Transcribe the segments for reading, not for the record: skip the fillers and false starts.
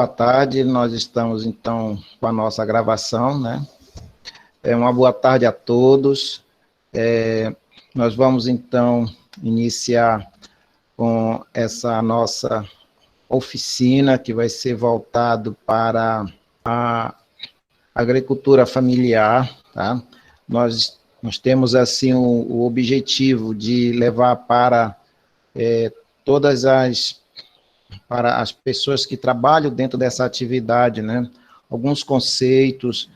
Boa tarde, nós estamos então com a nossa gravação, né? Uma boa tarde a todos. Nós vamos então iniciar com essa nossa oficina que vai ser voltado para a agricultura familiar, tá? Nós temos assim o objetivo de levar para todas para as pessoas que trabalham dentro dessa atividade, né? Alguns conceitos,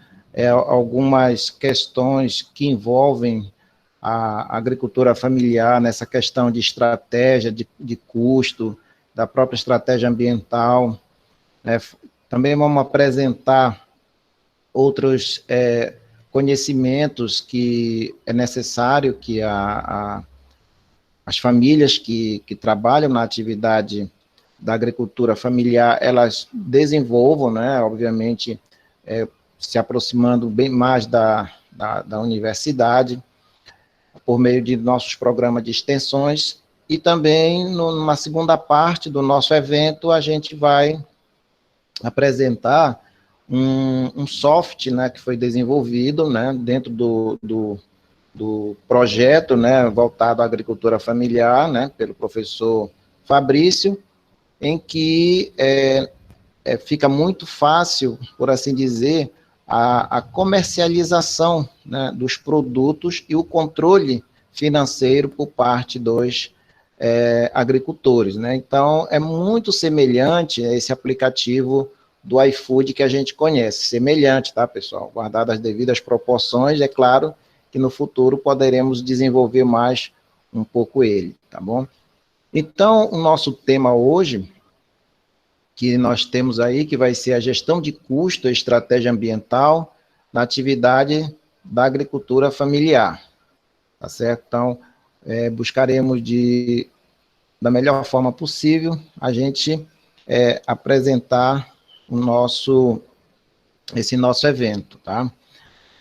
algumas questões que envolvem a agricultura familiar, nessa questão de estratégia, de custo, da própria estratégia ambiental, né? Também vamos apresentar outros conhecimentos que é necessário que as famílias que trabalham na atividade da agricultura familiar, elas desenvolvam, né, obviamente, se aproximando bem mais da universidade, por meio de nossos programas de extensões, e também, numa segunda parte do nosso evento, a gente vai apresentar um software, né, que foi desenvolvido, né, dentro do projeto, né, voltado à agricultura familiar, né, pelo professor Fabrício, em que fica muito fácil, por assim dizer, a comercialização, né, dos produtos e o controle financeiro por parte dos agricultores, né? Então, é muito semelhante a esse aplicativo do iFood que a gente conhece, semelhante, tá, pessoal? Guardadas as devidas proporções, é claro que no futuro poderemos desenvolver mais um pouco ele, tá bom? Então, o nosso tema hoje, que nós temos aí, que vai ser a gestão de custo e estratégia ambiental na atividade da agricultura familiar, tá certo? Então, buscaremos da melhor forma possível, a gente apresentar esse nosso evento, tá?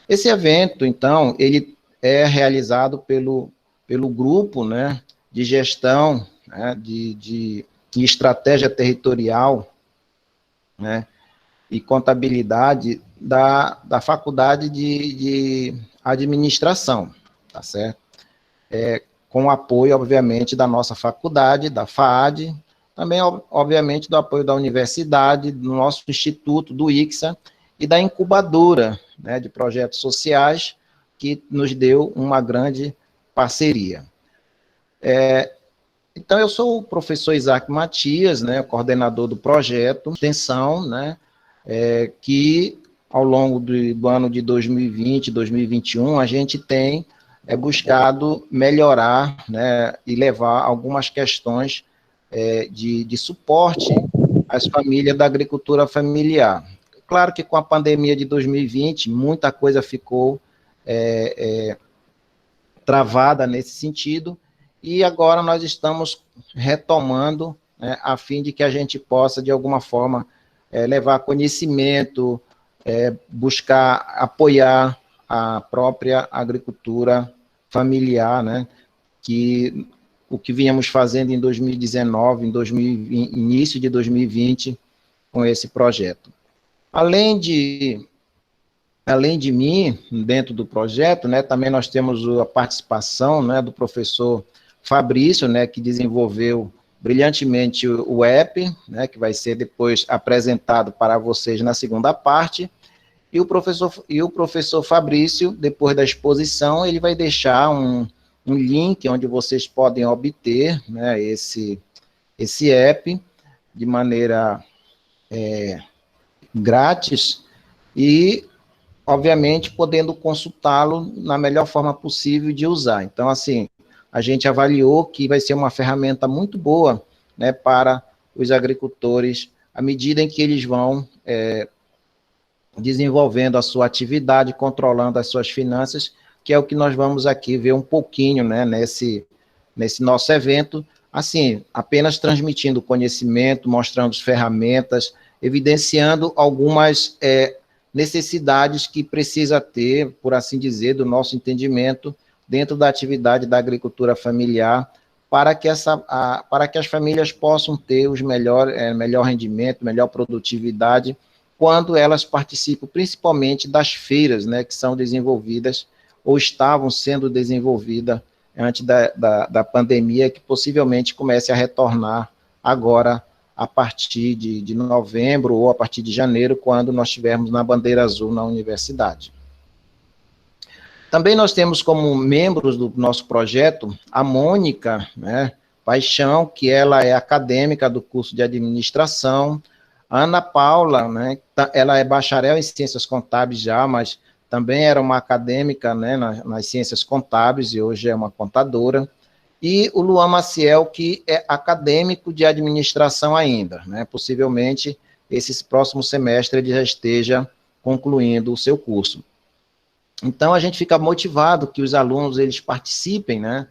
Esse evento, então, ele é realizado pelo grupo, né, de gestão, né, de estratégia territorial, né, e contabilidade da Faculdade de Administração, tá certo? Com o apoio, obviamente, da nossa faculdade, da FAAD, também, obviamente, do apoio da universidade, do nosso instituto, do ICSA, e da incubadora, né, de projetos sociais, que nos deu uma grande parceria. Então, eu sou o professor Isaac Matias, né, coordenador do projeto de extensão, né, que ao longo do ano de 2020, 2021, a gente tem buscado melhorar, né, e levar algumas questões de suporte às famílias da agricultura familiar. Claro que com a pandemia de 2020, muita coisa ficou travada nesse sentido, e agora nós estamos retomando, né, a fim de que a gente possa, de alguma forma, levar conhecimento, buscar apoiar a própria agricultura familiar, né, que o que vínhamos fazendo em 2019, início de 2020, com esse projeto. Além de mim, dentro do projeto, né, também nós temos a participação, né, do professor Fabrício, né, que desenvolveu brilhantemente o app, né, que vai ser depois apresentado para vocês na segunda parte, e o professor Fabrício, depois da exposição, ele vai deixar um link onde vocês podem obter, né, esse app de maneira grátis e, obviamente, podendo consultá-lo na melhor forma possível de usar. Então, assim, a gente avaliou que vai ser uma ferramenta muito boa, né, para os agricultores, à medida em que eles vão desenvolvendo a sua atividade, controlando as suas finanças, que é o que nós vamos aqui ver um pouquinho, né, nesse nosso evento, assim, apenas transmitindo conhecimento, mostrando as ferramentas, evidenciando algumas necessidades que precisa ter, por assim dizer, do nosso entendimento, dentro da atividade da agricultura familiar, para que as famílias possam ter melhor rendimento, melhor produtividade, quando elas participam principalmente das feiras, né, que são desenvolvidas ou estavam sendo desenvolvidas antes da pandemia, que possivelmente comece a retornar agora a partir de novembro ou a partir de janeiro, quando nós estivermos na bandeira azul na universidade. Também nós temos como membros do nosso projeto a Mônica, né, Paixão, que ela é acadêmica do curso de administração, a Ana Paula, né, ela é bacharel em ciências contábeis já, mas também era uma acadêmica, né, nas ciências contábeis e hoje é uma contadora, e o Luan Maciel, que é acadêmico de administração ainda, né, possivelmente esse próximo semestre ele já esteja concluindo o seu curso. Então, a gente fica motivado que os alunos, eles participem, né,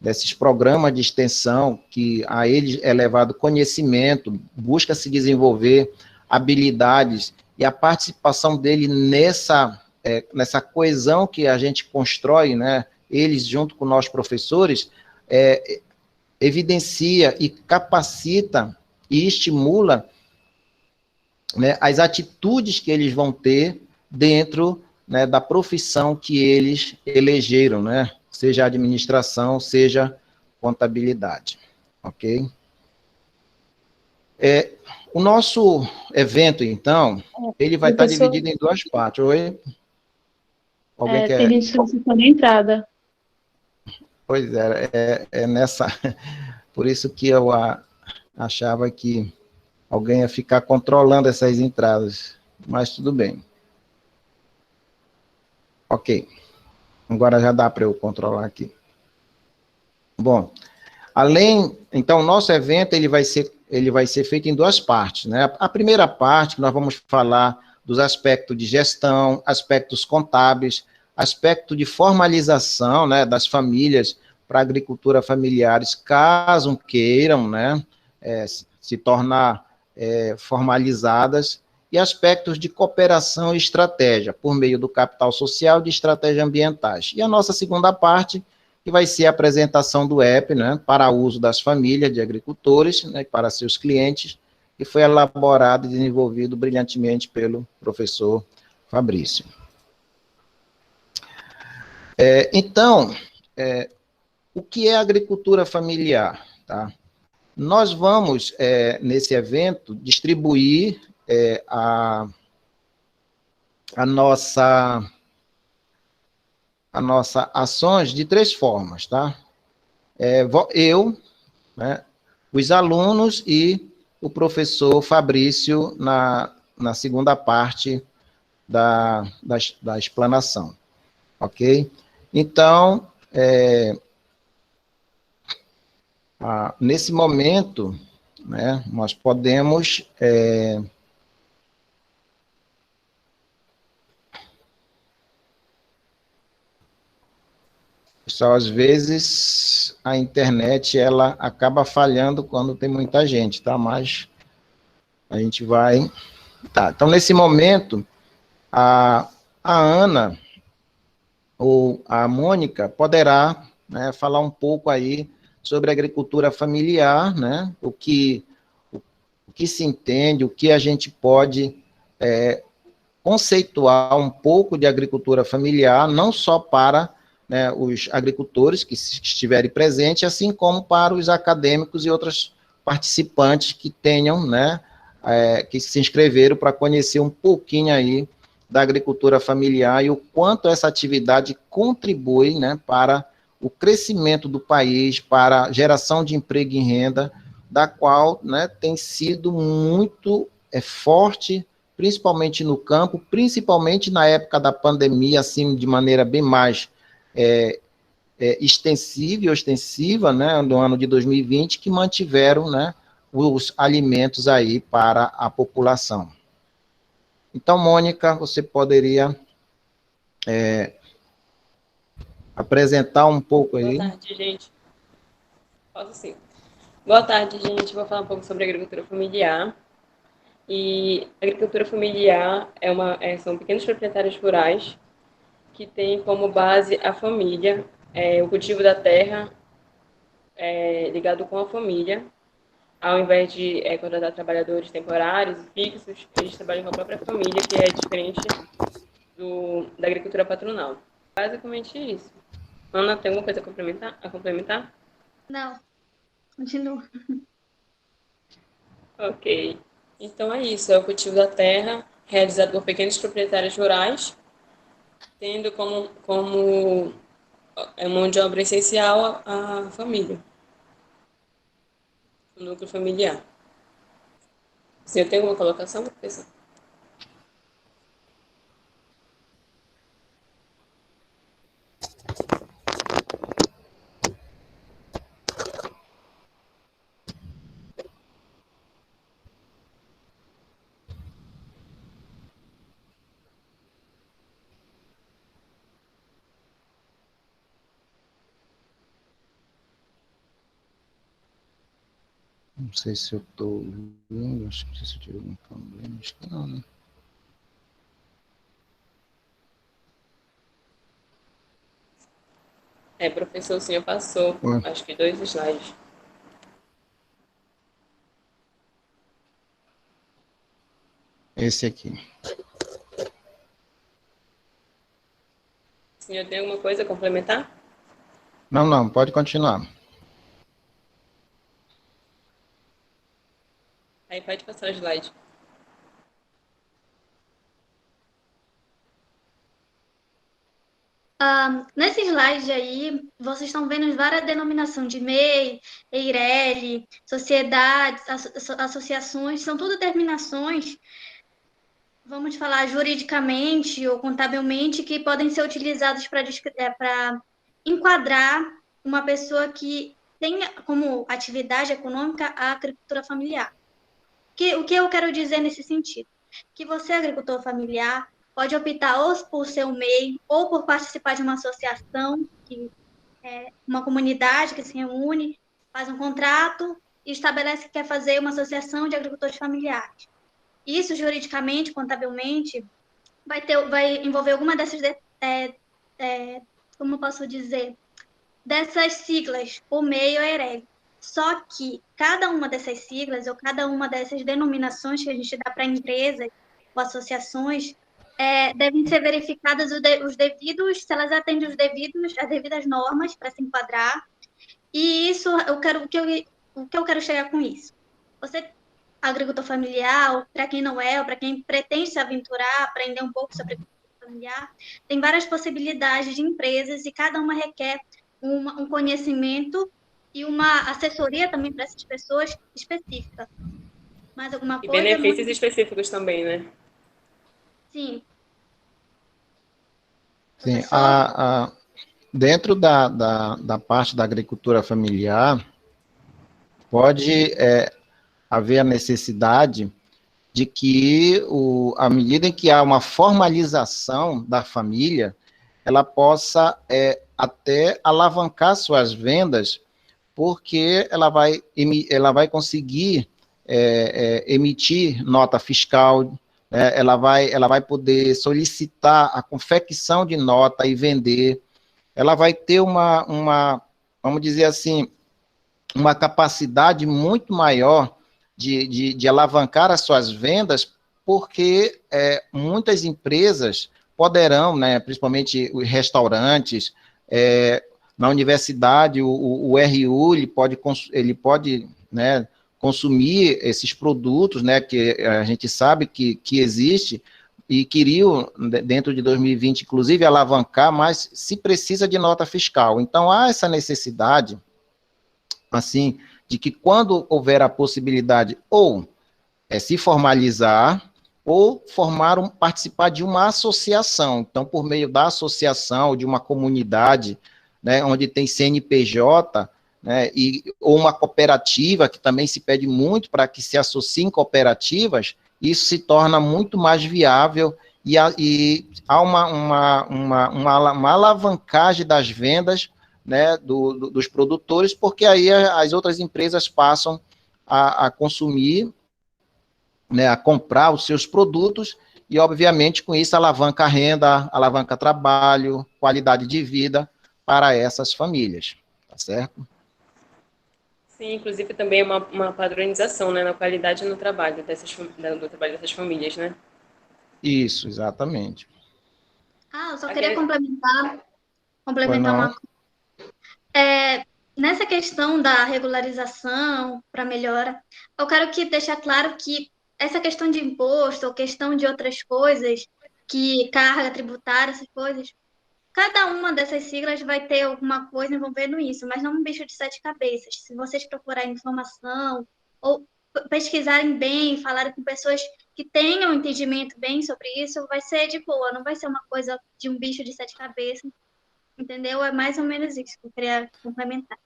desses programas de extensão, que a eles é levado conhecimento, busca se desenvolver habilidades, e a participação dele nessa coesão que a gente constrói, né, eles junto com nós professores, evidencia e capacita e estimula, né, as atitudes que eles vão ter dentro, né, da profissão que eles elegeram, né, seja administração, seja contabilidade, ok? O nosso evento, então, ele vai estar dividido em duas partes. Oi? Alguém quer... Tem gente que está na entrada. Pois é nessa... Por isso que eu achava que alguém ia ficar controlando essas entradas, mas tudo bem. Ok. Agora já dá para eu controlar aqui. Bom, então, o nosso evento ele vai ser feito em duas partes, né? A primeira parte, que nós vamos falar dos aspectos de gestão, aspectos contábeis, aspecto de formalização, né, das famílias para a agricultura familiares, caso queiram, né, se tornar formalizadas, e aspectos de cooperação e estratégia, por meio do capital social e de estratégias ambientais. E a nossa segunda parte, que vai ser a apresentação do app, né, para uso das famílias de agricultores, né, para seus clientes, que foi elaborado e desenvolvido brilhantemente pelo professor Fabrício. Então, o que é agricultura familiar? Tá? Nós vamos, nesse evento, distribuir a nossa ações de três formas, tá? Né, os alunos e o professor Fabrício na segunda parte da explanação, ok? Então, nesse momento, né, nós podemos... Pessoal, às vezes a internet ela acaba falhando quando tem muita gente, tá? Mas a gente vai... Tá, então nesse momento, a Ana ou a Mônica poderá, né, falar um pouco aí sobre agricultura familiar, né? O que se entende, o que a gente pode conceituar um pouco de agricultura familiar, não só para, né, os agricultores que estiverem presentes, assim como para os acadêmicos e outros participantes que tenham, né, que se inscreveram para conhecer um pouquinho aí da agricultura familiar e o quanto essa atividade contribui, né, para o crescimento do país, para a geração de emprego e renda, da qual, né, tem sido muito forte, principalmente no campo, principalmente na época da pandemia, assim, de maneira bem mais extensiva e ostensiva, né, no ano de 2020, que mantiveram, né, os alimentos aí para a população. Então, Mônica, você poderia apresentar um pouco aí? Boa tarde, gente. Posso sim. Boa tarde, gente. Vou falar um pouco sobre agricultura familiar. E a agricultura familiar são pequenos proprietários rurais que têm como base a família, o cultivo da terra ligado com a família. Ao invés de contratar trabalhadores temporários e fixos, eles trabalham com a própria família, que é diferente da agricultura patronal. Basicamente isso. Ana, tem alguma coisa a complementar? Não, continua. Ok. Então é isso, é o cultivo da terra, realizado por pequenos proprietários rurais, tendo como mão de obra essencial a família, o núcleo familiar. Você tem alguma colocação, professor? Não sei se eu estou ouvindo, acho que se eu tive algum problema, acho que não, né? Professor, o senhor passou, Ué, acho que 2 slides. esse aqui. O senhor tem alguma coisa a complementar? Não, não, pode continuar. Aí pode passar o slide. Nesse slide aí, vocês estão vendo várias denominações de MEI, EIRELI, sociedades, associações, são tudo terminações, vamos falar juridicamente ou contabilmente, que podem ser utilizadas para enquadrar uma pessoa que tenha como atividade econômica a agricultura familiar. O que eu quero dizer nesse sentido? Que você, agricultor familiar, pode optar ou por ser um MEI ou por participar de uma associação, que é uma comunidade que se reúne, faz um contrato e estabelece que quer fazer uma associação de agricultores familiares. Isso, juridicamente, contabilmente, vai envolver alguma dessas, como eu posso dizer, dessas siglas, o MEI ou EREG. Só que cada uma dessas siglas ou cada uma dessas denominações que a gente dá para empresas ou associações devem ser verificadas os devidos, se elas atendem as devidas normas para se enquadrar. E isso, o que eu quero chegar com isso? Você, agricultor familiar, ou para quem não é, ou para quem pretende se aventurar, aprender um pouco sobre agricultura familiar, tem várias possibilidades de empresas e cada uma requer um conhecimento e uma assessoria também para essas pessoas específica. Mais alguma E coisa? benefícios específicos também, né? Sim. Sim, Professor? dentro da parte da agricultura familiar, pode haver a necessidade de que, à medida em que há uma formalização da família, ela possa até alavancar suas vendas, porque ela vai conseguir emitir nota fiscal, ela vai poder solicitar a confecção de nota e vender, ela vai ter vamos dizer assim, uma capacidade muito maior de alavancar as suas vendas, porque muitas empresas poderão, né, principalmente os restaurantes, na universidade, o RU, ele pode né, consumir esses produtos, né, que a gente sabe que existe, e queriam, dentro de 2020, inclusive, alavancar, mas se precisa de nota fiscal. Então, há essa necessidade, assim, de que quando houver a possibilidade ou se formalizar ou participar de uma associação. Então, por meio da associação, de uma comunidade, né, onde tem CNPJ, né, ou uma cooperativa, que também se pede muito para que se associem cooperativas, isso se torna muito mais viável e há uma alavancagem das vendas, né, dos produtores, porque aí as outras empresas passam a consumir, né, a comprar os seus produtos e, obviamente, com isso alavanca a renda, alavanca trabalho, qualidade de vida para essas famílias, tá certo? Sim, inclusive também é uma padronização, né, na qualidade no trabalho do trabalho dessas famílias, né? Isso, exatamente. Ah, eu só queria Aquele, Pois complementar não? uma É, nessa questão da regularização para melhora, eu quero que deixar claro que essa questão de imposto ou questão de outras coisas, que carga tributária, essas coisas, cada uma dessas siglas vai ter alguma coisa envolvendo isso, mas não um bicho de sete cabeças. Se vocês procurarem informação ou pesquisarem bem, falarem com pessoas que tenham entendimento bem sobre isso, vai ser de boa, não vai ser uma coisa de um bicho de sete cabeças, entendeu? É mais ou menos isso que eu queria complementar.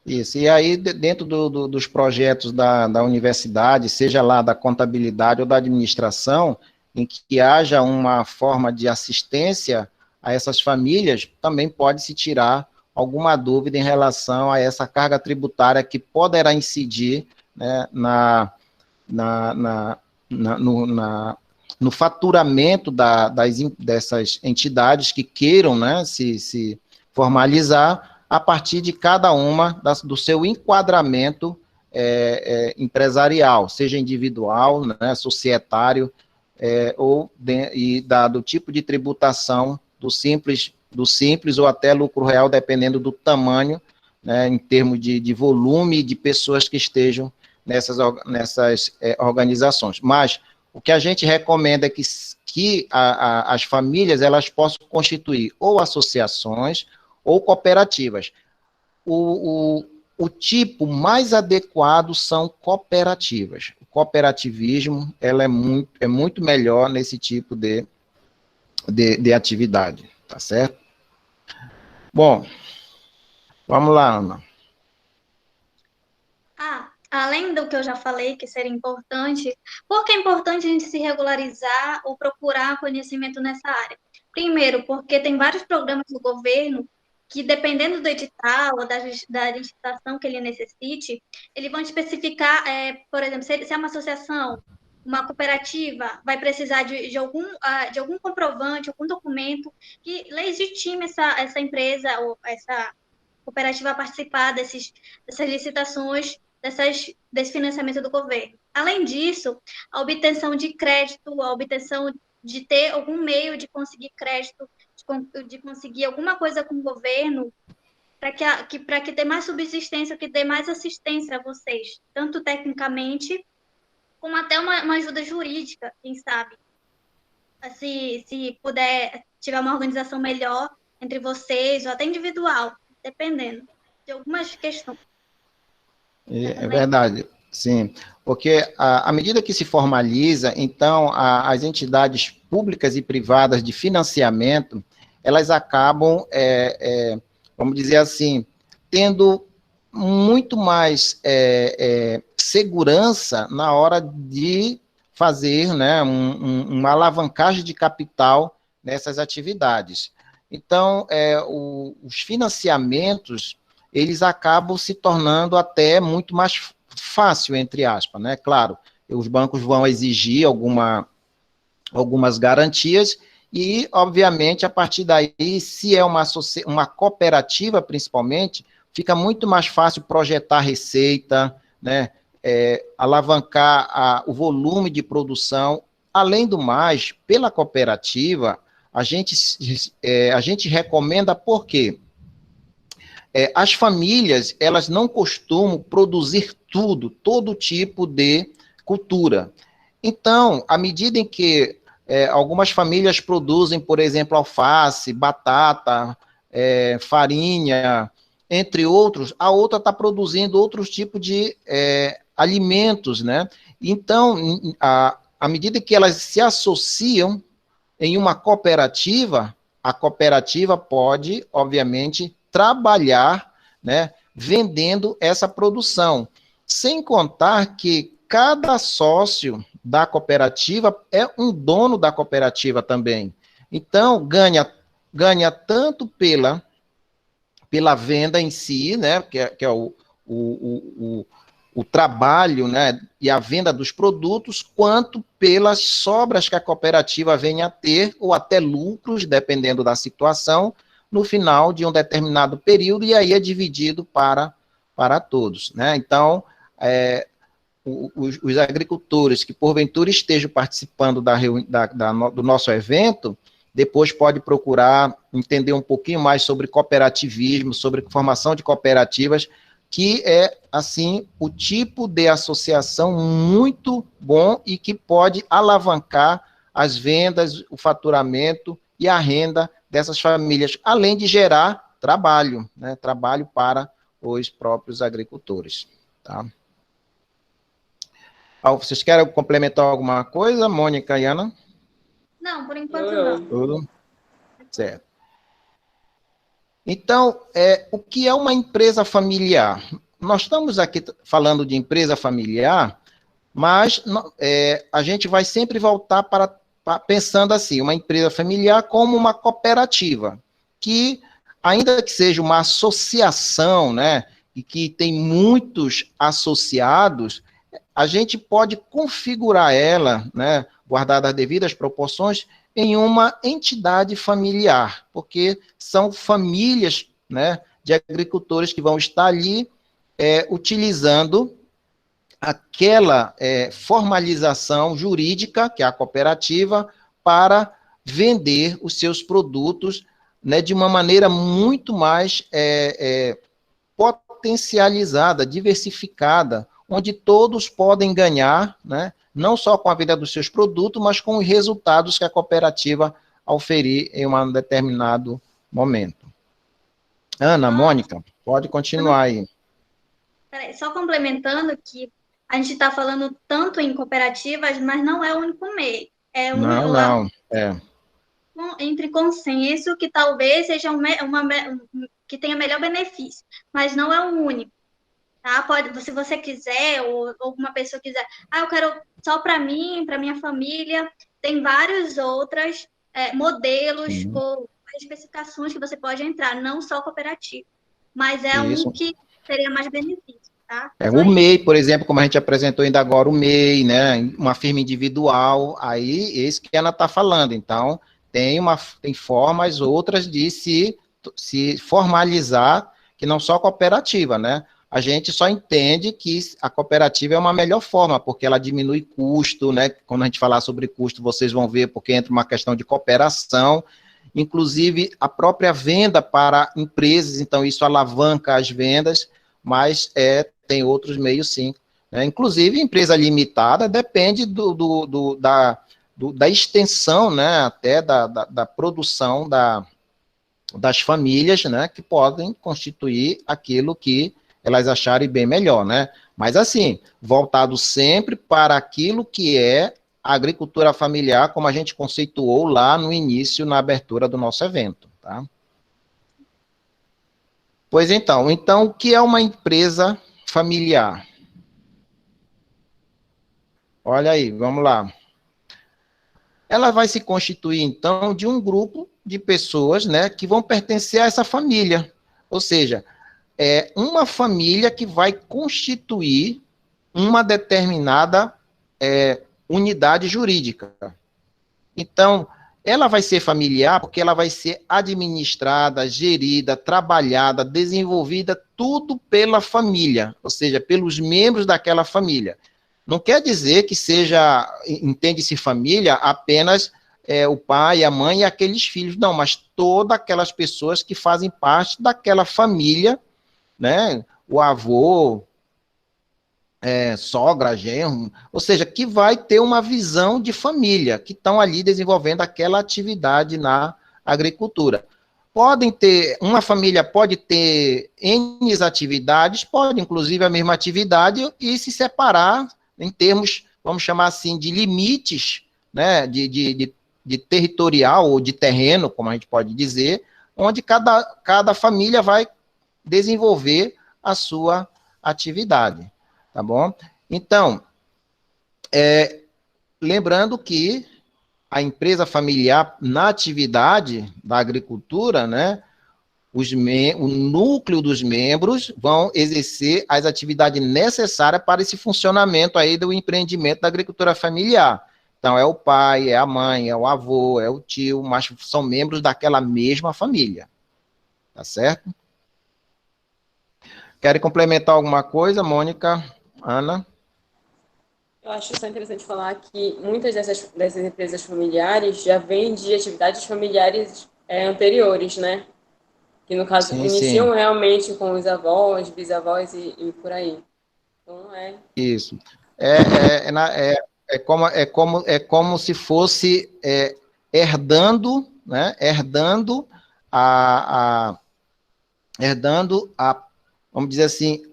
Isso, e aí dentro dos projetos da universidade, seja lá da contabilidade ou da administração, em que haja uma forma de assistência a essas famílias, também pode se tirar alguma dúvida em relação a essa carga tributária que poderá incidir, né, na, na, no faturamento dessas entidades que queiram, né, se formalizar a partir de cada uma do seu enquadramento empresarial, seja individual, né, societário, do tipo de tributação do simples ou até lucro real, dependendo do tamanho, né, em termos de volume de pessoas que estejam nessas organizações. Mas o que a gente recomenda é que as famílias elas possam constituir ou associações ou cooperativas. O tipo mais adequado são cooperativas. O cooperativismo ela é muito melhor nesse tipo de atividade, tá certo? Bom, vamos lá, Ana. Além do que eu já falei, que seria importante, por que é importante a gente se regularizar ou procurar conhecimento nessa área? Primeiro, porque tem vários programas do governo que, dependendo do edital ou da licitação que ele necessite, eles vão especificar, por exemplo, se é uma associação, uma cooperativa, vai precisar de algum comprovante, algum documento que legitime essa empresa ou essa cooperativa a participar dessas licitações, desse financiamento do governo. Além disso, a obtenção de crédito, a obtenção de ter algum meio de conseguir crédito, de conseguir alguma coisa com o governo, para que dê mais subsistência, que dê mais assistência a vocês, tanto tecnicamente, como até uma ajuda jurídica, quem sabe. Se puder, tiver uma organização melhor entre vocês, ou até individual, dependendo de algumas questões. É verdade, sim, porque à medida que se formaliza, então as entidades públicas e privadas de financiamento, elas acabam, vamos dizer assim, tendo muito mais segurança na hora de fazer, né, uma alavancagem de capital nessas atividades. Então, os financiamentos eles acabam se tornando até muito mais fácil, entre aspas, né? Claro, os bancos vão exigir algumas garantias e, obviamente, a partir daí, se é uma cooperativa, principalmente, fica muito mais fácil projetar receita, né? Alavancar o volume de produção. Além do mais, pela cooperativa, a gente recomenda por quê? As famílias, elas não costumam produzir todo tipo de cultura. Então, à medida em que algumas famílias produzem, por exemplo, alface, batata, farinha, entre outros, a outra está produzindo outros tipos de alimentos, né? Então, à medida que elas se associam em uma cooperativa, a cooperativa pode, obviamente, trabalhar, né, vendendo essa produção. Sem contar que cada sócio da cooperativa é um dono da cooperativa também. Então, ganha tanto pela venda em si, né, que é o trabalho, né, e a venda dos produtos, quanto pelas sobras que a cooperativa venha a ter, ou até lucros, dependendo da situação, no final de um determinado período, e aí é dividido para para todos, né? Então, os agricultores que porventura estejam participando do nosso evento, depois pode procurar entender um pouquinho mais sobre cooperativismo, sobre formação de cooperativas, que é, assim, o tipo de associação muito bom e que pode alavancar as vendas, o faturamento e a renda dessas famílias, além de gerar trabalho, né? Trabalho para os próprios agricultores, tá? Vocês querem complementar alguma coisa, Mônica e Ana? Não, por enquanto não. Tudo certo. Então, o que é uma empresa familiar? Nós estamos aqui falando de empresa familiar, mas a gente vai sempre voltar para pensando assim, uma empresa familiar como uma cooperativa, que, ainda que seja uma associação, né, e que tem muitos associados, a gente pode configurar ela, né, guardadas as devidas proporções, em uma entidade familiar, porque são famílias, né, de agricultores que vão estar ali utilizando aquela formalização jurídica, que é a cooperativa, para vender os seus produtos, né, de uma maneira muito mais potencializada, diversificada, onde todos podem ganhar, né, não só com a venda dos seus produtos, mas com os resultados que a cooperativa oferir em um determinado momento. Ana, Mônica, pode continuar aí. Peraí, só complementando que a gente está falando tanto em cooperativas, mas não é o único meio. Não. Entre consenso que talvez seja que tenha melhor benefício, mas não é o único. Tá? Se você quiser, ou alguma pessoa quiser, eu quero só para mim, para minha família, tem vários outros modelos ou especificações que você pode entrar, não só cooperativa, mas Isso. um que teria mais benefício, tá? O MEI, por exemplo, como a gente apresentou ainda agora, o MEI, né, uma firma individual, aí esse que a Ana está falando, então tem formas outras de se formalizar, que não só cooperativa, né? A gente só entende que a cooperativa é uma melhor forma, porque ela diminui custo, né? Quando a gente falar sobre custo, vocês vão ver, porque entra uma questão de cooperação, inclusive a própria venda para empresas, então isso alavanca as vendas, mas tem outros meios sim. Né? Inclusive, empresa limitada depende da extensão, né? Até da produção das famílias, né? Que podem constituir aquilo que elas acharem bem melhor, né? Mas assim, voltado sempre para aquilo que é a agricultura familiar, como a gente conceituou lá no início, na abertura do nosso evento, tá? Pois então, o que é uma empresa familiar? Olha aí, vamos lá. Ela vai se constituir, então, de um grupo de pessoas, né, que vão pertencer a essa família. Ou seja, uma família que vai constituir uma determinada unidade jurídica. Então, ela vai ser familiar porque ela vai ser administrada, gerida, trabalhada, desenvolvida, tudo pela família, ou seja, pelos membros daquela família. Não quer dizer que entende-se família apenas o pai, a mãe e aqueles filhos, não, mas todas aquelas pessoas que fazem parte daquela família, né? O avô, sogra, genro, ou seja, que vai ter uma visão de família, que estão ali desenvolvendo aquela atividade na agricultura. Uma família pode ter N atividades, pode inclusive a mesma atividade e se separar em termos, vamos chamar assim, de limites, né, de territorial ou de terreno, como a gente pode dizer, onde cada família vai desenvolver a sua atividade. Tá bom? Então, lembrando que a empresa familiar, na atividade da agricultura, né, o núcleo dos membros vão exercer as atividades necessárias para esse funcionamento aí do empreendimento da agricultura familiar. Então, é o pai, é a mãe, é o avô, é o tio, mas são membros daquela mesma família. Tá certo? Querem complementar alguma coisa, Mônica, Ana? Eu acho só interessante falar que muitas dessas empresas familiares já vêm de atividades familiares anteriores, né? Que, no caso, Sim, sim, iniciam realmente com os avós, bisavós e por aí. Então, isso. É como se fosse herdando, né? A, herdando vamos dizer assim,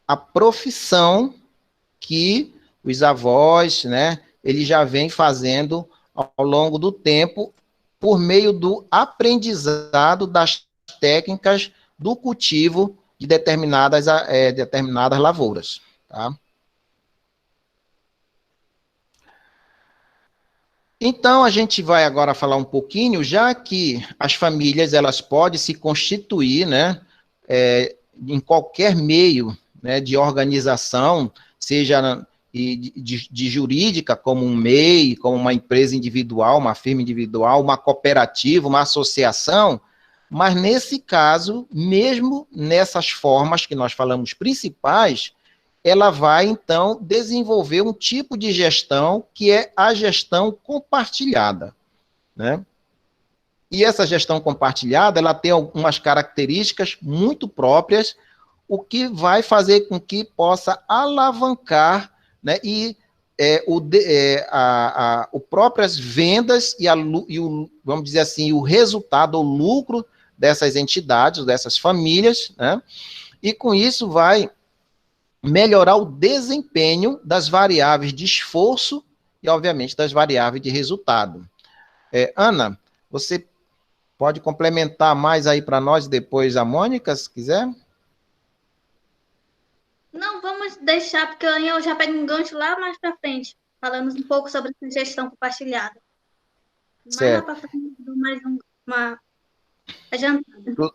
a profissão que os avós, né, eles já vêm fazendo ao longo do tempo por meio do aprendizado das técnicas do cultivo de determinadas lavouras, tá? Então, a gente vai agora falar um pouquinho, já que as famílias elas podem se constituir, né, em qualquer meio, né, de organização, seja de jurídica, como um MEI, como uma empresa individual, uma firma individual, uma cooperativa, uma associação, mas nesse caso, mesmo nessas formas que nós falamos principais, ela vai, então, desenvolver um tipo de gestão que é a gestão compartilhada, né? E essa gestão compartilhada, ela tem algumas características muito próprias, o que vai fazer com que possa alavancar, né, e o próprias vendas vamos dizer assim, o resultado, o lucro dessas entidades, dessas famílias, né? E com isso vai melhorar o desempenho das variáveis de esforço e, obviamente, das variáveis de resultado. Ana, você pode complementar mais aí para nós, depois a Mônica, se quiser? Não, vamos deixar, porque eu já pego um gancho lá mais para frente, falando um pouco sobre essa gestão compartilhada. Mais lá Certo. para frente, eu dou mais uma adiantada.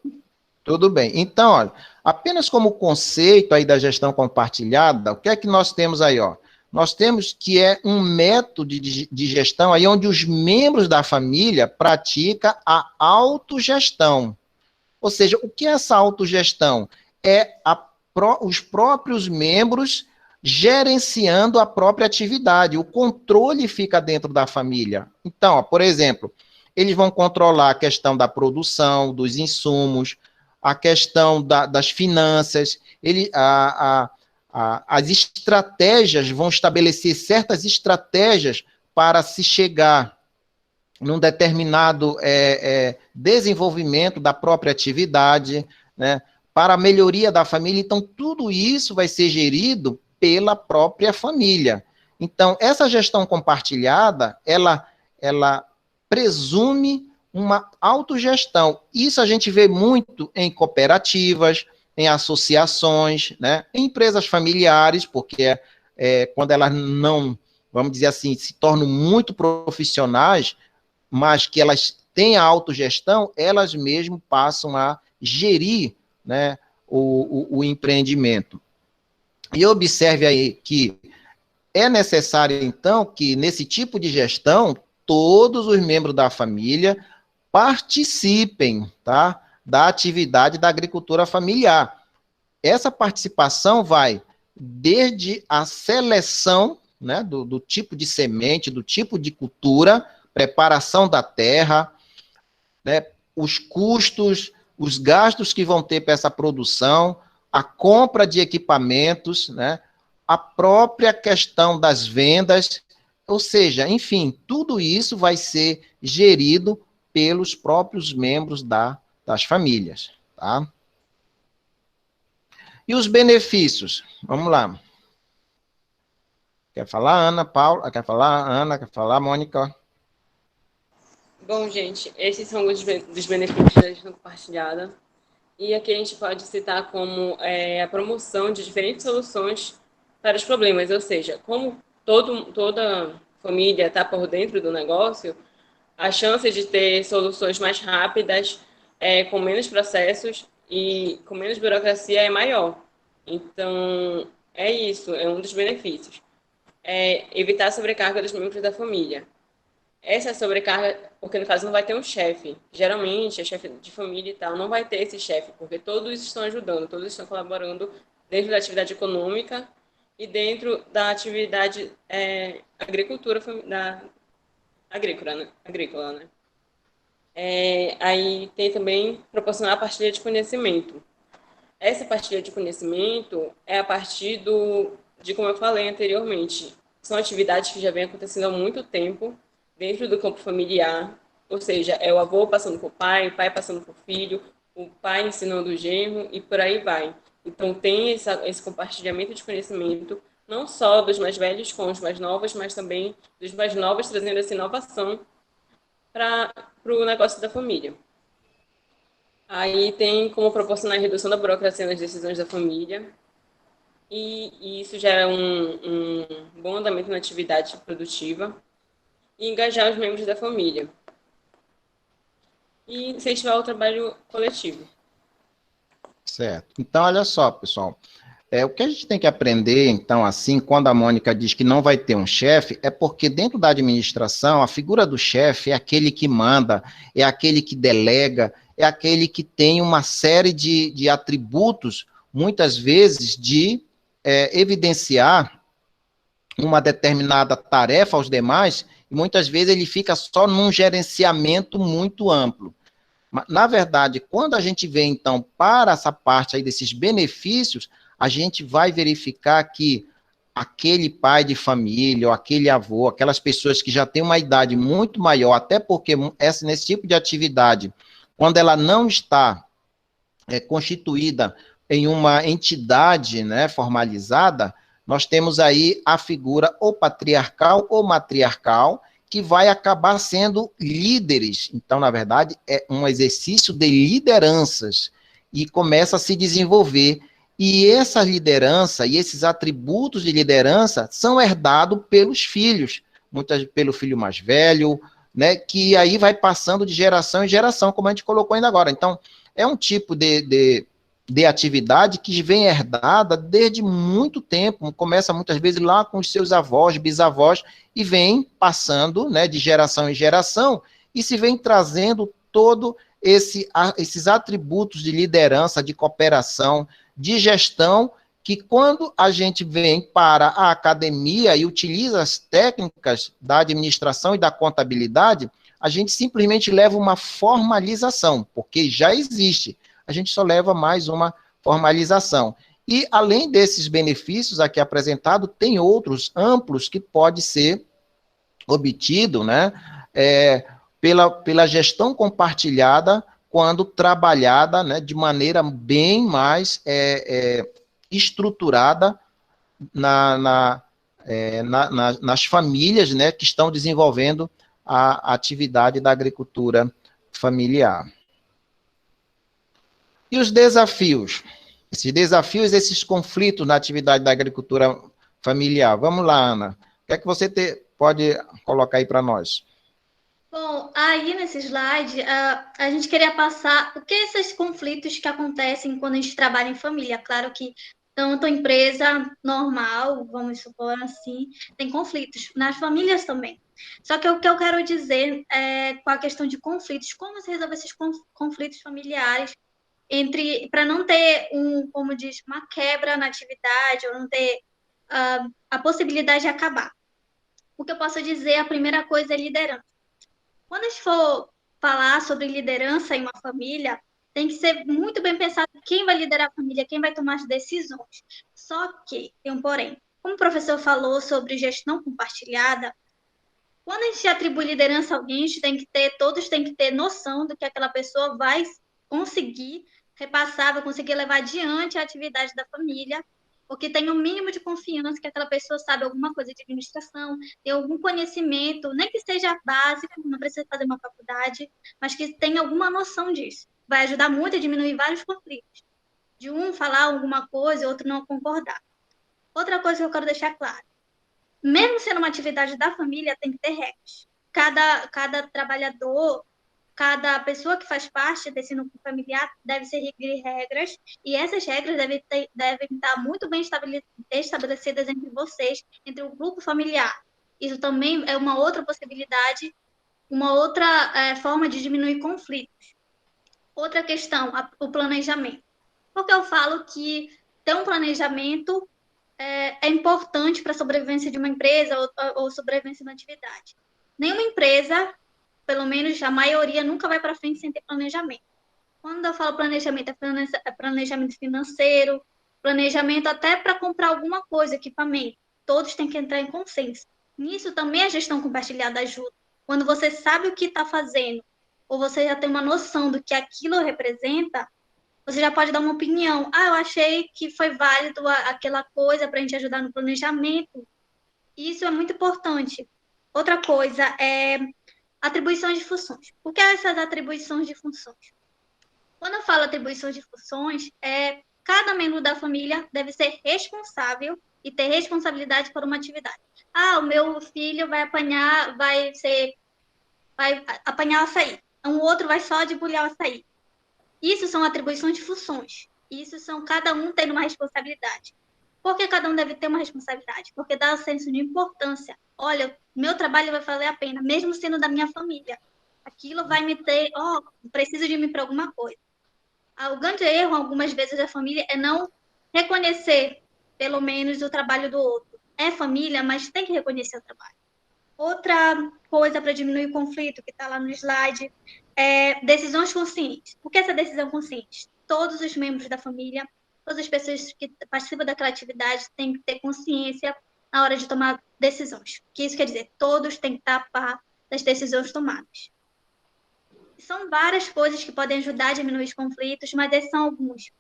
Tudo bem. Então, olha, apenas como conceito aí da gestão compartilhada, o que é que nós temos aí, ó? Nós temos que é um método de gestão aí onde os membros da família praticam a autogestão. Ou seja, o que é essa autogestão? É os próprios membros gerenciando a própria atividade. O controle fica dentro da família. Então, ó, por exemplo, eles vão controlar a questão da produção, dos insumos, a questão das finanças, as estratégias, vão estabelecer certas estratégias para se chegar num determinado desenvolvimento da própria atividade, né, para a melhoria da família. Então, tudo isso vai ser gerido pela própria família. Então, essa gestão compartilhada, ela presume uma autogestão. Isso a gente vê muito em cooperativas, em associações, né, em empresas familiares, porque quando elas não, vamos dizer assim, se tornam muito profissionais, mas que elas têm a autogestão, elas mesmo passam a gerir, né, o empreendimento. E observe aí que é necessário, então, que nesse tipo de gestão, todos os membros da família participem, tá, da atividade da agricultura familiar. Essa participação vai desde a seleção, né, do tipo de semente, do tipo de cultura, preparação da terra, né, os custos, os gastos que vão ter para essa produção, a compra de equipamentos, né, a própria questão das vendas, ou seja, enfim, tudo isso vai ser gerido pelos próprios membros das famílias, tá? E os benefícios? Vamos lá. Quer falar, Ana, Paula? Quer falar, Ana? Quer falar, Mônica? bom, gente, esses são os dos benefícios da gestão compartilhada. E aqui a gente pode citar como a promoção de diferentes soluções para os problemas, ou seja, como toda família está por dentro do negócio, a chance de ter soluções mais rápidas, com menos processos e com menos burocracia é maior. Então, é isso, é um dos benefícios. Evitar a sobrecarga dos membros da família. essa sobrecarga, porque no caso não vai ter um chefe. Geralmente, a chefe de família e tal não vai ter esse chefe, porque todos estão ajudando, todos estão colaborando dentro da atividade econômica e dentro da atividade agricultura da agrícola, né? Agrícola, né? Aí tem também proporcionar a partilha de conhecimento. Essa partilha de conhecimento é a partir de como eu falei anteriormente, são atividades que já vêm acontecendo há muito tempo dentro do campo familiar, ou seja, é o avô passando para o pai passando para o filho, o pai ensinando o genro e por aí vai. Então tem esse compartilhamento de conhecimento, não só dos mais velhos com os mais novos, mas também dos mais novos trazendo essa inovação para o negócio da família. Aí tem como proporcionar a redução da burocracia nas decisões da família, e isso gera um bom andamento na atividade produtiva, e engajar os membros da família, e incentivar o trabalho coletivo. Certo. Então, olha só, pessoal. O que a gente tem que aprender, então, assim, quando a Mônica diz que não vai ter um chefe, é porque dentro da administração, a figura do chefe é aquele que manda, é aquele que delega, é aquele que tem uma série de atributos, muitas vezes, de evidenciar uma determinada tarefa aos demais, e muitas vezes ele fica só num gerenciamento muito amplo. Na verdade, quando a gente vê, então, para essa parte aí desses benefícios, a gente vai verificar que aquele pai de família, ou aquele avô, aquelas pessoas que já têm uma idade muito maior, até porque nesse tipo de atividade, quando ela não está constituída em uma entidade, né, formalizada, nós temos aí a figura ou patriarcal ou matriarcal, que vai acabar sendo líderes. Então, na verdade, é um exercício de lideranças e começa a se desenvolver. E essa liderança e esses atributos de liderança são herdados pelos filhos, muitas pelo filho mais velho, né, que aí vai passando de geração em geração, como a gente colocou ainda agora. Então, é um tipo de atividade que vem herdada desde muito tempo, começa muitas vezes lá com os seus avós, bisavós, e vem passando, né, de geração em geração, e se vem trazendo todo esses atributos de liderança, de cooperação, de gestão, que quando a gente vem para a academia e utiliza as técnicas da administração e da contabilidade, a gente simplesmente leva uma formalização, porque já existe. A gente só leva mais uma formalização. E, além desses benefícios aqui apresentados, tem outros amplos que pode ser obtido, né, pela gestão compartilhada, quando trabalhada, né, de maneira bem mais estruturada nas famílias, né, que estão desenvolvendo a atividade da agricultura familiar. E os desafios? Esses conflitos na atividade da agricultura familiar. Vamos lá, Ana. O que é que você pode colocar aí para nós? Bom, aí nesse slide, a gente queria passar o que esses conflitos que acontecem quando a gente trabalha em família. Claro que tanto a empresa normal, vamos supor assim, tem conflitos, nas famílias também. Só que o que eu quero dizer com a questão de conflitos, como se resolve esses conflitos familiares para não ter como diz, uma quebra na atividade, ou não ter a possibilidade de acabar. O que eu posso dizer, a primeira coisa é liderança. Quando a gente for falar sobre liderança em uma família, tem que ser muito bem pensado quem vai liderar a família, quem vai tomar as decisões. Só que, tem um porém, como o professor falou sobre gestão compartilhada, quando a gente atribui liderança a alguém, todos têm que ter noção do que aquela pessoa vai conseguir repassar, vai conseguir levar adiante a atividade da família, porque tem um mínimo de confiança que aquela pessoa sabe alguma coisa de administração, tem algum conhecimento, nem que seja básico, não precisa fazer uma faculdade, mas que tenha alguma noção disso. Vai ajudar muito a diminuir vários conflitos. De um falar alguma coisa e outro não concordar. Outra coisa que eu quero deixar claro, mesmo sendo uma atividade da família, tem que ter regras. Cada trabalhador, cada pessoa que faz parte desse núcleo familiar deve seguir regras, e essas regras devem estar muito bem estabelecidas entre vocês, entre o grupo familiar. Isso também é uma outra possibilidade uma outra forma de diminuir conflitos. Outra questão, o planejamento. Porque eu falo que ter um planejamento é importante para a sobrevivência de uma empresa ou sobrevivência de uma atividade. Nenhuma empresa, pelo menos a maioria, nunca vai para frente sem ter planejamento. Quando eu falo planejamento, é planejamento financeiro, planejamento até para comprar alguma coisa, equipamento. Todos têm que entrar em consenso. Nisso também a gestão compartilhada ajuda. Quando você sabe o que está fazendo, ou você já tem uma noção do que aquilo representa, você já pode dar uma opinião. Eu achei que foi válido aquela coisa para a gente ajudar no planejamento. Isso é muito importante. Outra coisa é atribuições de funções. O que é essas atribuições de funções? Quando eu falo atribuições de funções, cada membro da família deve ser responsável e ter responsabilidade por uma atividade. O meu filho vai apanhar açaí. Um outro vai só debulhar o açaí. Isso são atribuições de funções. Isso são cada um tendo uma responsabilidade. Por que cada um deve ter uma responsabilidade? Porque dá um senso de importância. Olha, meu trabalho vai valer a pena, mesmo sendo da minha família. Aquilo vai me ter, preciso de mim para alguma coisa. O grande erro, algumas vezes, da família é não reconhecer, pelo menos, o trabalho do outro. É família, mas tem que reconhecer o trabalho. Outra coisa para diminuir o conflito, que está lá no slide, é decisões conscientes. O que é essa decisão consciente? Todos os membros da família, todas as pessoas que participam daquela atividade têm que ter consciência na hora de tomar decisões. O que isso quer dizer? Todos têm que estar a par das decisões tomadas. São várias coisas que podem ajudar a diminuir os conflitos, mas esses são alguns.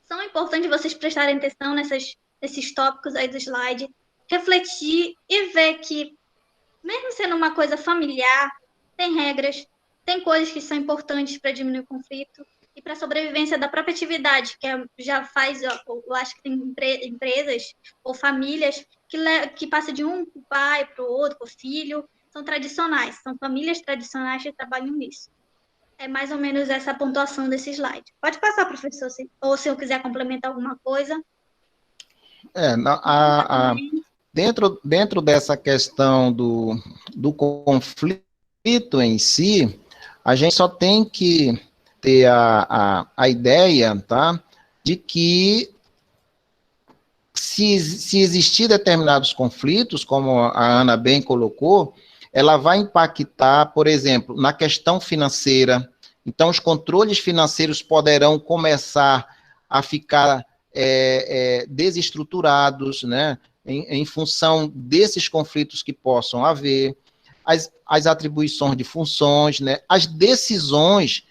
São importantes vocês prestarem atenção nesses tópicos aí do slide, refletir e ver que, mesmo sendo uma coisa familiar, tem regras, tem coisas que são importantes para diminuir o conflito e para a sobrevivência da própria atividade, que já faz, eu acho que tem empresas ou famílias que passam de um pai para o outro, para o filho, são tradicionais, são famílias tradicionais que trabalham nisso. É mais ou menos essa pontuação desse slide. Pode passar, professor, ou se eu quiser complementar alguma coisa. Dentro dessa questão do conflito em si, a gente só tem que ter a ideia, tá, de que se existir determinados conflitos, como a Ana bem colocou, ela vai impactar, por exemplo, na questão financeira. Então, os controles financeiros poderão começar a ficar desestruturados, né, em função desses conflitos que possam haver, as atribuições de funções, né, as decisões,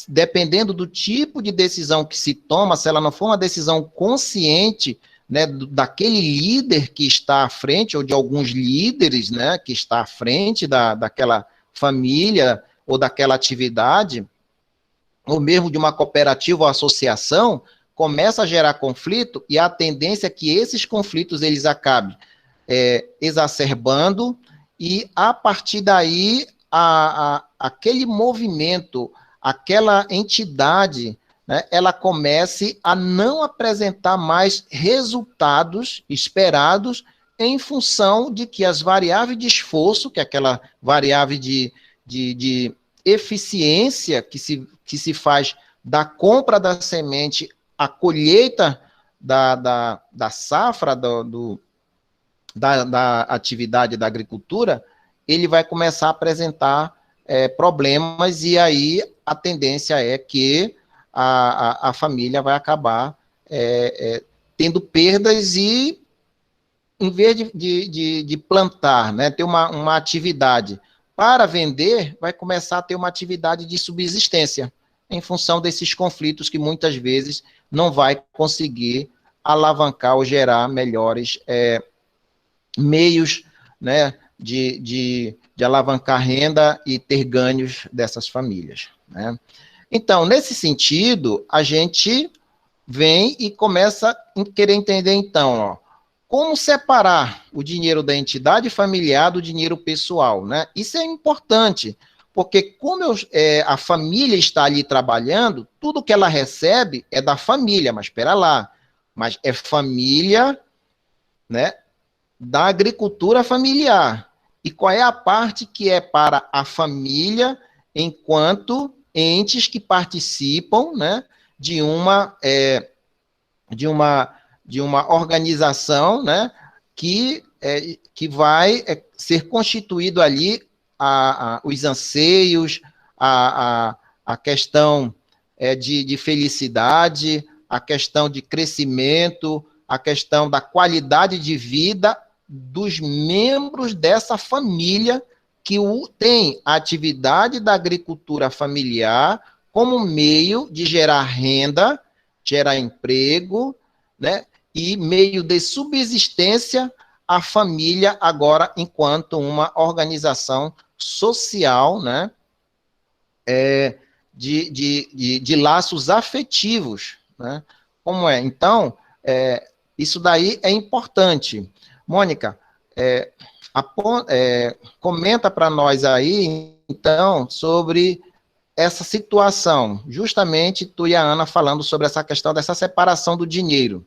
dependendo do tipo de decisão que se toma, se ela não for uma decisão consciente, né, daquele líder que está à frente, ou de alguns líderes, né, que está à frente daquela família ou daquela atividade, ou mesmo de uma cooperativa ou associação, começa a gerar conflito, e a tendência é que esses conflitos eles acabem exacerbando, e a partir daí, aquele movimento, aquela entidade, né, ela comece a não apresentar mais resultados esperados em função de que as variáveis de esforço, que é aquela variável de eficiência que se faz da compra da semente à colheita da safra, da atividade da agricultura, ele vai começar a apresentar problemas, e aí a tendência é que a família vai acabar tendo perdas, e em vez de plantar, né, ter uma atividade para vender, vai começar a ter uma atividade de subsistência, em função desses conflitos que muitas vezes não vai conseguir alavancar ou gerar melhores meios, né, de alavancar renda e ter ganhos dessas famílias, né? Então, nesse sentido, a gente vem e começa a querer entender, então, como separar o dinheiro da entidade familiar do dinheiro pessoal, né? Isso é importante, porque como a família está ali trabalhando, tudo que ela recebe é da família, mas espera lá, mas é família, né, da agricultura familiar. e qual é a parte que é para a família enquanto entes que participam, né, de uma, de uma, de uma organização, né, que vai ser constituído ali os anseios, a questão de felicidade, a questão de crescimento, a questão da qualidade de vida dos membros dessa família que tem a atividade da agricultura familiar como meio de gerar renda, gerar emprego, né, e meio de subsistência à família agora enquanto uma organização social, né, de laços afetivos, né? Como é? Então, isso daí é importante. Mônica, comenta para nós aí, então, sobre essa situação, justamente tu e a Ana falando sobre essa questão dessa separação do dinheiro,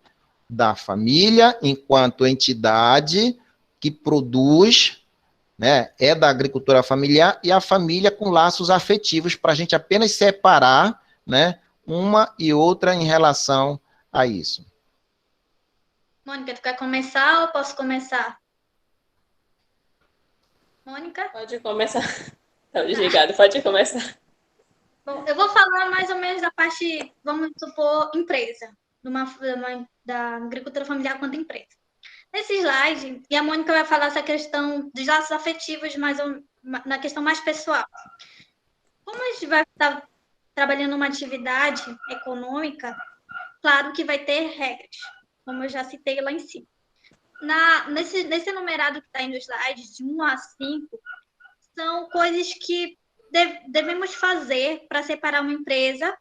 da família enquanto entidade que produz, né, é da agricultura familiar, e a família com laços afetivos, para a gente apenas separar, né, uma e outra em relação a isso. Mônica, tu quer começar ou posso começar? Mônica? Pode começar. Tá, desligado, pode começar. Bom, eu vou falar mais ou menos da parte, vamos supor, empresa, da agricultura familiar quanto empresa. Nesse slide, e a Mônica vai falar essa questão dos laços afetivos, na questão mais pessoal. Como a gente vai estar trabalhando uma atividade econômica, claro que vai ter regras, como eu já citei lá em cima. Nesse enumerado que está aí no slide, de 1 a 5, são coisas que devemos fazer para separar uma empresa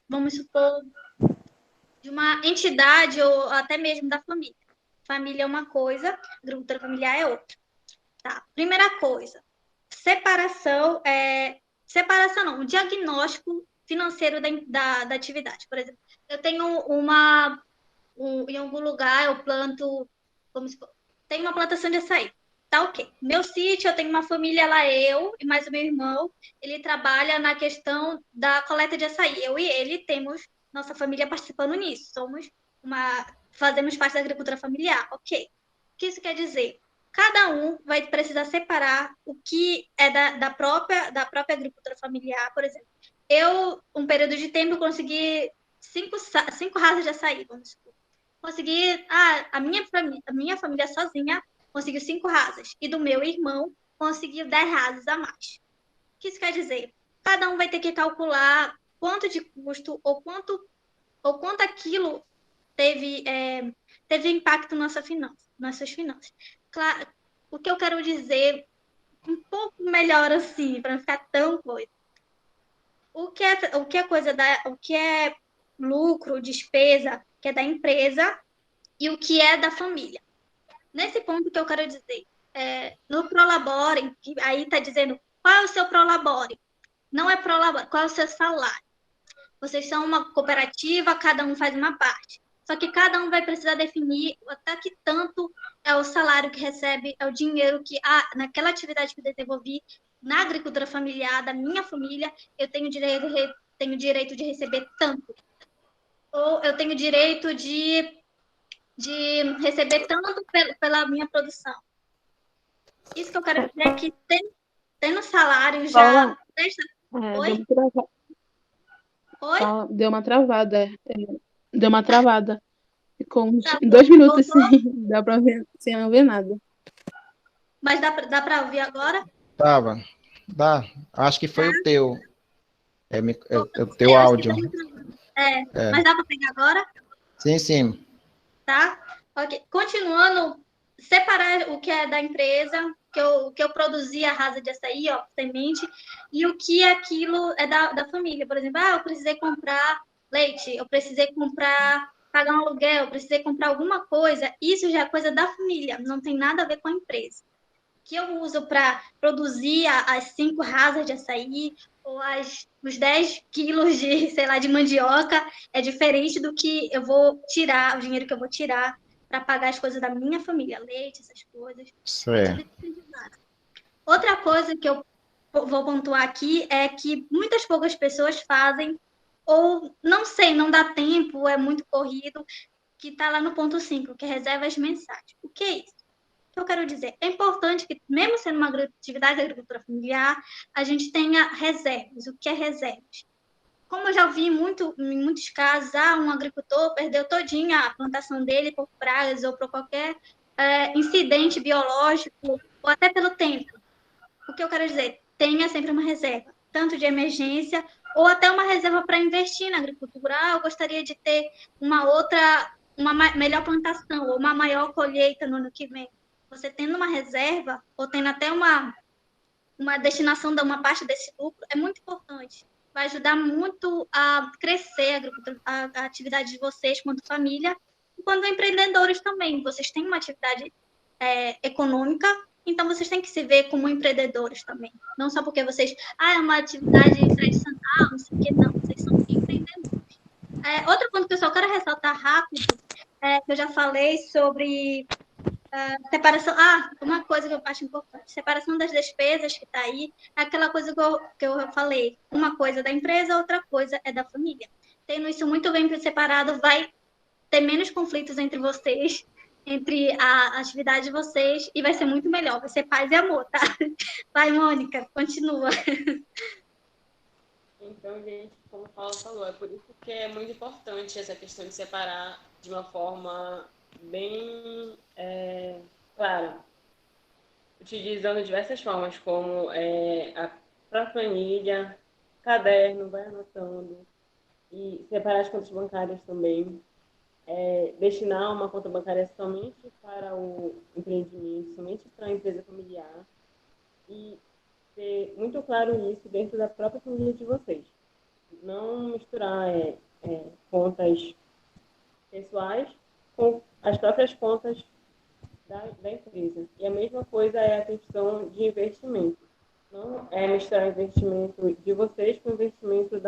vamos supor, de uma entidade ou até mesmo da família. Família é uma coisa, agricultura familiar é outra. Tá. Primeira coisa, separação não, o diagnóstico financeiro da atividade. Por exemplo, eu tenho em algum lugar eu planto, vamos supor, tem uma plantação de açaí. Tá ok. Meu sítio, eu tenho uma família lá, eu e mais o meu irmão, ele trabalha na questão da coleta de açaí. Eu e ele temos nossa família participando nisso. Fazemos parte da agricultura familiar. Ok. O que isso quer dizer? Cada um vai precisar separar o que é da própria agricultura familiar. Por exemplo, um período de tempo, consegui 5 raças de açaí, vamos supor. Consegui, a minha família sozinha conseguiu 5 rasas. E do meu irmão, conseguiu 10 rasas a mais. O que isso quer dizer? Cada um vai ter que calcular quanto de custo ou quanto aquilo teve impacto nossas finanças. Claro, o que eu quero dizer um pouco melhor assim, para não ficar tão coisa. O que é lucro, despesa, que é da empresa, e o que é da família. Nesse ponto que eu quero dizer, no Prolabore, que aí está dizendo qual é o seu Prolabore. Não é Prolabore, qual é o seu salário. Vocês são uma cooperativa, cada um faz uma parte. Só que cada um vai precisar definir até que tanto é o salário que recebe, é o dinheiro que, naquela atividade que eu desenvolvi, na agricultura familiar, da minha família, eu tenho direito de receber tanto. Ou eu tenho direito de receber tanto pela minha produção. Isso que eu quero dizer é que tendo salário já... Oi? Oi? Deu uma travada. Deu uma travada. Ficou uns 2 minutos dá para ver, sem ver nada. Mas dá para ouvir agora? Dá. Acho que foi o teu. É o teu áudio. Mas dá para pegar agora? Sim. Tá? Ok. Continuando, separar o que é da empresa, que eu produzi a rasa de açaí, semente, e o que aquilo é da família. Por exemplo, eu precisei comprar leite, eu precisei pagar um aluguel, eu precisei comprar alguma coisa. Isso já é coisa da família, não tem nada a ver com a empresa. Que eu uso para produzir as 5 rasas de açaí ou os 10 quilos de mandioca é diferente do que eu vou tirar, o dinheiro que eu vou tirar para pagar as coisas da minha família, leite, essas coisas. Certo. Outra coisa que eu vou pontuar aqui é que muitas poucas pessoas fazem, ou não sei, não dá tempo, é muito corrido, que está lá no ponto 5, que é reservas mensais. O que é isso? O que eu quero dizer? É importante que, mesmo sendo uma atividade de agricultura familiar, a gente tenha reservas. O que é reservas? Como eu já vi em muitos casos, um agricultor perdeu todinha a plantação dele por pragas ou por qualquer incidente biológico, ou até pelo tempo. O que eu quero dizer? Tenha sempre uma reserva, tanto de emergência, ou até uma reserva para investir na agricultura. Eu gostaria de ter uma melhor plantação, ou uma maior colheita no ano que vem. Você tendo uma reserva, ou tendo até uma destinação de uma parte desse lucro, é muito importante. Vai ajudar muito a crescer a atividade de vocês quanto família, e quanto empreendedores também. Vocês têm uma atividade econômica, então vocês têm que se ver como empreendedores também. Não só porque vocês, é uma atividade tradicional, não sei o que, não. Vocês são empreendedores. Outro ponto que eu só quero ressaltar rápido, que eu já falei sobre separação. Uma coisa que eu acho importante: separação das despesas que está aí, é aquela coisa que eu falei. Uma coisa é da empresa, outra coisa é da família. Tendo isso muito bem separado, vai ter menos conflitos entre vocês, entre a atividade de vocês, e vai ser muito melhor. Vai ser paz e amor, tá? Vai, Mônica, continua. Então, gente, como a Paula falou, é por isso que é muito importante essa questão de separar de uma forma bem clara, utilizando diversas formas, como para a planilha, caderno, vai anotando, e separar as contas bancárias também, destinar uma conta bancária somente para o empreendimento, somente para a empresa familiar, e ter muito claro isso dentro da própria família de vocês. Não misturar contas pessoais com as próprias contas da empresa. E a mesma coisa é a questão de investimento. Não é misturar o investimento de vocês com o investimento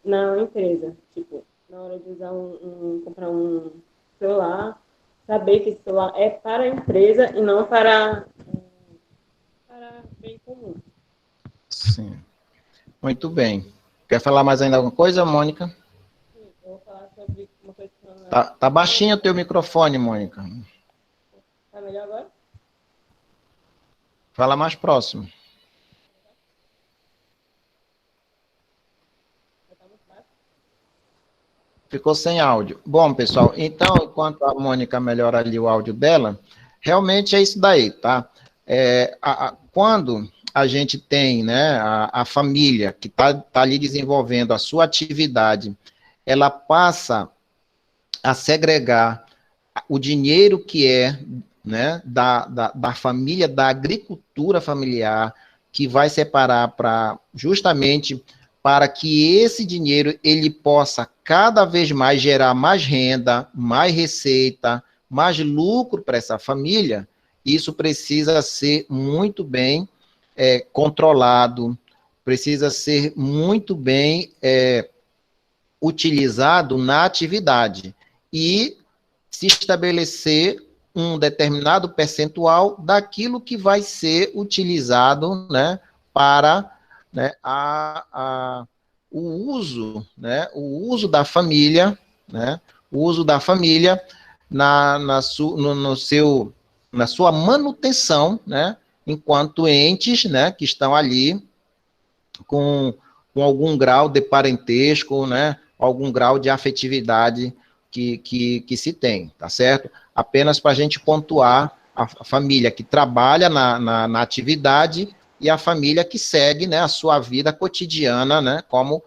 na empresa. Tipo, na hora de comprar um celular, saber que esse celular é para a empresa e não para bem comum. Sim. Muito bem. Quer falar mais ainda alguma coisa, Mônica? Sim, eu vou falar sobre uma coisa que não Tá baixinho o teu microfone, Mônica. Tá melhor agora? Fala mais próximo. Ficou sem áudio. Bom, pessoal, então, enquanto a Mônica melhora ali o áudio dela, realmente é isso daí, tá? Quando a gente tem, né, a família que tá ali desenvolvendo a sua atividade, ela passa a segregar o dinheiro que né, da família, da agricultura familiar, que vai separar justamente para que esse dinheiro ele possa cada vez mais gerar mais renda, mais receita, mais lucro para essa família. Isso precisa ser muito bem controlado, precisa ser muito bem utilizado na atividade e se estabelecer um determinado percentual daquilo que vai ser utilizado, né, para, né, o uso da família, né, o uso da família na sua manutenção, né, enquanto entes, né, que estão ali com algum grau de parentesco, né, algum grau de afetividade que se tem, tá certo? Apenas para a gente pontuar a família que trabalha na atividade e a família que segue, né, a sua vida cotidiana, né, como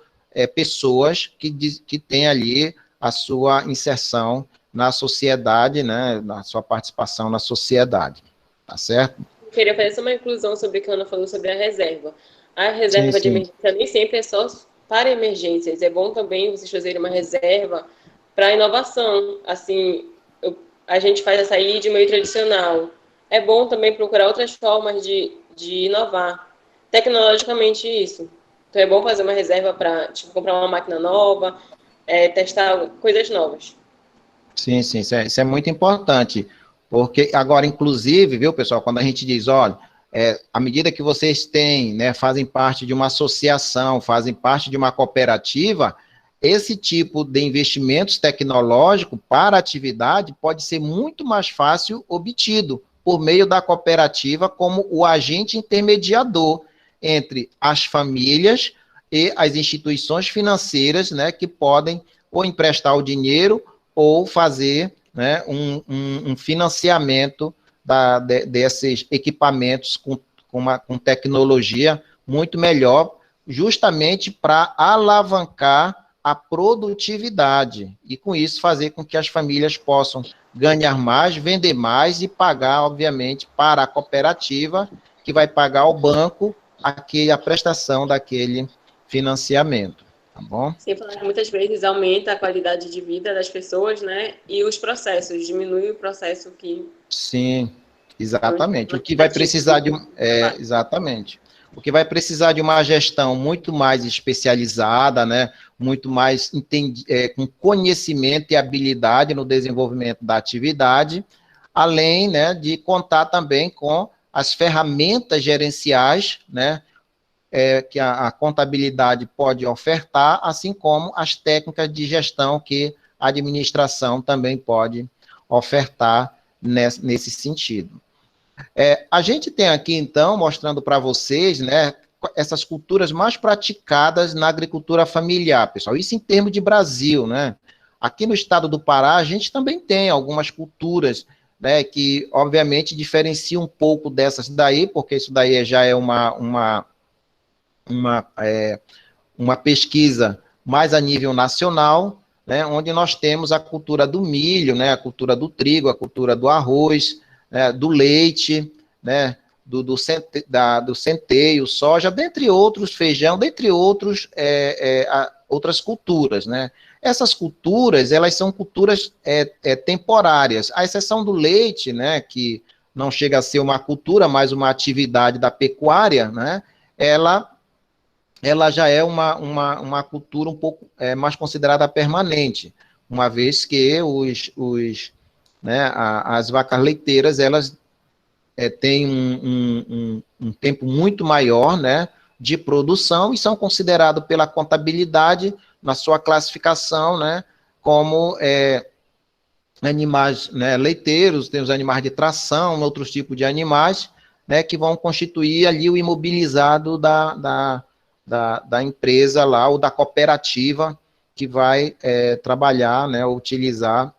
pessoas que têm ali a sua inserção na sociedade, né, na sua participação na sociedade, tá certo? Eu queria fazer só uma inclusão sobre o que a Ana falou sobre a reserva. A reserva de emergência nem sempre é só para emergências. É bom também vocês fazerem uma reserva para inovação. Assim, a gente faz essa aí de meio tradicional. É bom também procurar outras formas de inovar. Tecnologicamente, isso. Então, é bom fazer uma reserva para, tipo, comprar uma máquina nova, testar coisas novas. Sim, sim, isso é muito importante, porque agora, inclusive, viu, pessoal, quando a gente diz, olha, à medida que vocês têm, né, fazem parte de uma associação, fazem parte de uma cooperativa, esse tipo de investimentos tecnológicos para a atividade pode ser muito mais fácil obtido por meio da cooperativa como o agente intermediador entre as famílias e as instituições financeiras, né, que podem ou emprestar o dinheiro ou fazer, né, um financiamento desses equipamentos com tecnologia muito melhor, justamente para alavancar a produtividade e, com isso, fazer com que as famílias possam ganhar mais, vender mais e pagar, obviamente, para a cooperativa, que vai pagar ao banco a prestação daquele financiamento, tá bom? Sem falar que muitas vezes aumenta a qualidade de vida das pessoas, né? E os processos, diminui o processo que... Sim, exatamente. O que vai Ativo. precisar de... exatamente. O que vai precisar de uma gestão muito mais especializada, né? Muito mais com conhecimento e habilidade no desenvolvimento da atividade, além, né, de contar também com as ferramentas gerenciais, né, que a contabilidade pode ofertar, assim como as técnicas de gestão que a administração também pode ofertar nesse sentido. A gente tem aqui, então, mostrando para vocês, né, essas culturas mais praticadas na agricultura familiar, pessoal. Isso em termos de Brasil, né? Aqui no estado do Pará, a gente também tem algumas culturas, né, que, obviamente, diferenciam um pouco dessas daí, porque isso daí já é uma pesquisa mais a nível nacional, né, onde nós temos a cultura do milho, né, a cultura do trigo, a cultura do arroz, né, do leite, né, do centeio, soja, dentre outros, feijão, dentre outros, outras culturas, né. Essas culturas, elas são culturas temporárias, à exceção do leite, né, que não chega a ser uma cultura, mas uma atividade da pecuária, né, ela já é uma cultura um pouco mais considerada permanente, uma vez que as vacas leiteiras, elas têm um tempo muito maior, né, de produção e são considerados pela contabilidade, na sua classificação, né, como animais, né, leiteiros, tem os animais de tração, outros tipos de animais, né, que vão constituir ali o imobilizado da empresa lá, ou da cooperativa que vai trabalhar, né, utilizar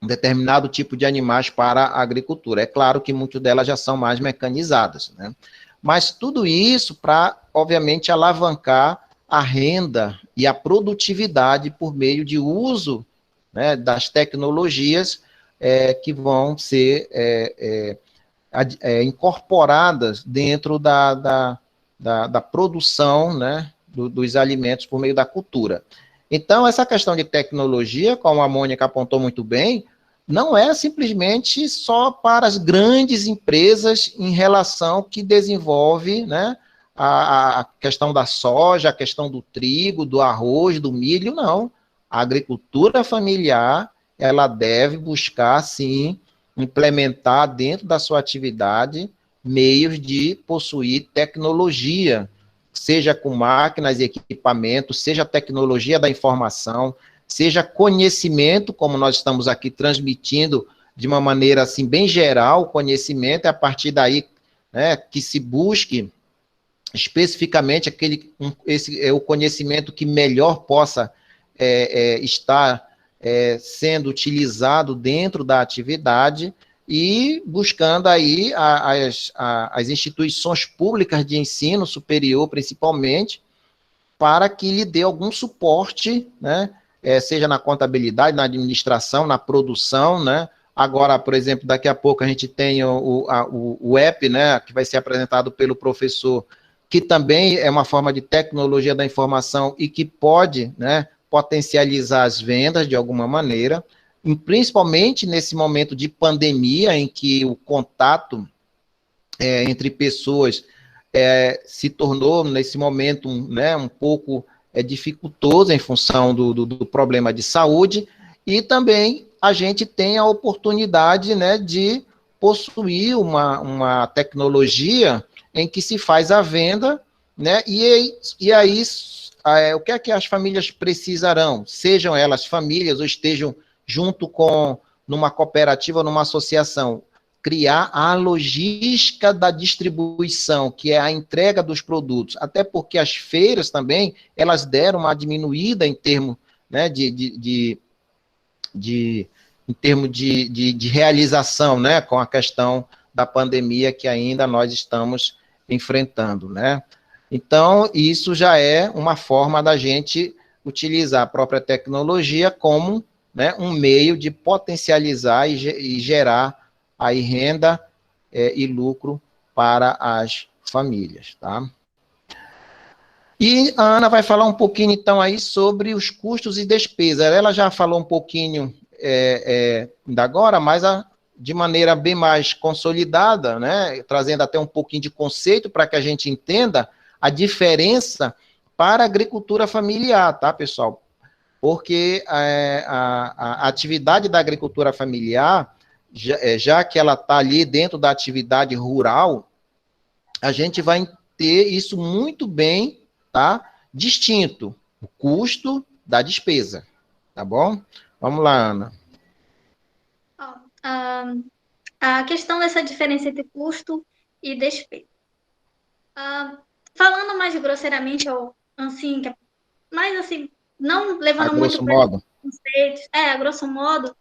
um determinado tipo de animais para a agricultura. É claro que muitas delas já são mais mecanizadas, né? Mas tudo isso para, obviamente, alavancar a renda e a produtividade por meio de uso, né, das tecnologias que vão ser incorporadas dentro da produção, né, dos alimentos por meio da cultura. Então, essa questão de tecnologia, como a Mônica apontou muito bem, não é simplesmente só para as grandes empresas em relação que desenvolve, né, a questão da soja, a questão do trigo, do arroz, do milho, não. A agricultura familiar, ela deve buscar, sim, implementar dentro da sua atividade meios de possuir tecnologia, seja com máquinas e equipamentos, seja tecnologia da informação, seja conhecimento, como nós estamos aqui transmitindo de uma maneira assim bem geral, conhecimento, é a partir daí, né, que se busque especificamente esse é o conhecimento que melhor possa estar sendo utilizado dentro da atividade e buscando aí as instituições públicas de ensino superior, principalmente, para que lhe dê algum suporte, né, seja na contabilidade, na administração, na produção, né. Agora, por exemplo, daqui a pouco a gente tem o app, né, que vai ser apresentado pelo professor, que também é uma forma de tecnologia da informação e que pode, né, potencializar as vendas de alguma maneira, e principalmente nesse momento de pandemia, em que o contato entre pessoas se tornou, nesse momento, né, um pouco dificultoso em função do problema de saúde, e também a gente tem a oportunidade, né, de possuir uma tecnologia em que se faz a venda, né, e aí o que é que as famílias precisarão? Sejam elas famílias ou estejam junto com numa cooperativa ou numa associação, criar a logística da distribuição, que é a entrega dos produtos, até porque as feiras também, elas deram uma diminuída em termos, né, em termos de realização, né, com a questão da pandemia que ainda nós estamos enfrentando, né. Então, isso já é uma forma da gente utilizar a própria tecnologia como, né, um meio de potencializar e gerar aí renda e lucro para as famílias, tá? E a Ana vai falar um pouquinho, então, aí sobre os custos e despesas. Ela já falou um pouquinho ainda agora, mas de maneira bem mais consolidada, né, trazendo até um pouquinho de conceito para que a gente entenda a diferença para a agricultura familiar, tá, pessoal? Porque a atividade da agricultura familiar, já que ela está ali dentro da atividade rural, a gente vai ter isso muito bem, tá, distinto, o custo da despesa, tá bom? Vamos lá, Ana. Ó, a questão dessa diferença entre custo e despesa. Falando mais grosseiramente, ou assim, mas assim, não A levando muito grosso para modo. conceitos, a grosso modo,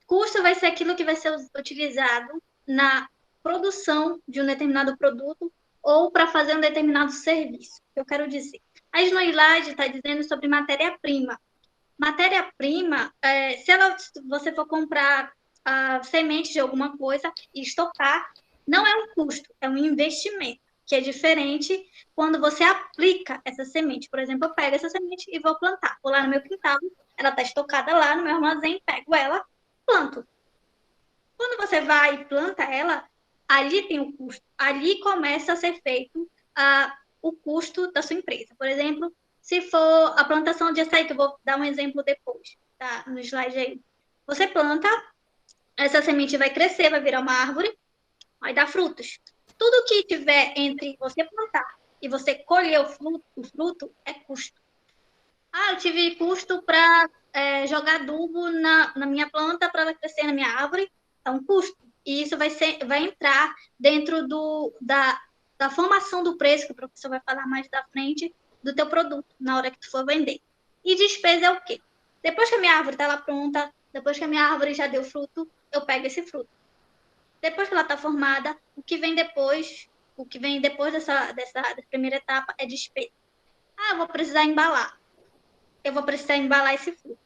custo vai ser aquilo que vai ser utilizado na produção de um determinado produto ou para fazer um determinado serviço. Eu quero dizer. A slide está dizendo sobre matéria-prima. Matéria-prima, se você for comprar semente de alguma coisa e estocar, não é um custo, é um investimento, que é diferente quando você aplica essa semente. Por exemplo, eu pego essa semente e vou plantar. Vou lá no meu quintal, ela está estocada lá no meu armazém, pego ela, planto. Quando você vai e planta ela, ali tem o custo. Ali começa a ser feito o custo da sua empresa. Por exemplo, se for a plantação de açaí, que eu vou dar um exemplo depois, tá? No slide aí. Você planta, essa semente vai crescer, vai virar uma árvore, vai dar frutos. Tudo que tiver entre você plantar e você colher o fruto é custo. Eu tive custo para jogar adubo na minha planta para ela crescer na minha árvore, é um custo. E isso vai entrar dentro da formação do preço, que o professor vai falar mais da frente, do teu produto, na hora que tu for vender. E despesa é o quê? Depois que a minha árvore está lá pronta, depois que a minha árvore já deu fruto, eu pego esse fruto. Depois que ela está formada, o que vem depois dessa primeira etapa é despesa. Eu vou precisar embalar. Eu vou precisar embalar esse fruto.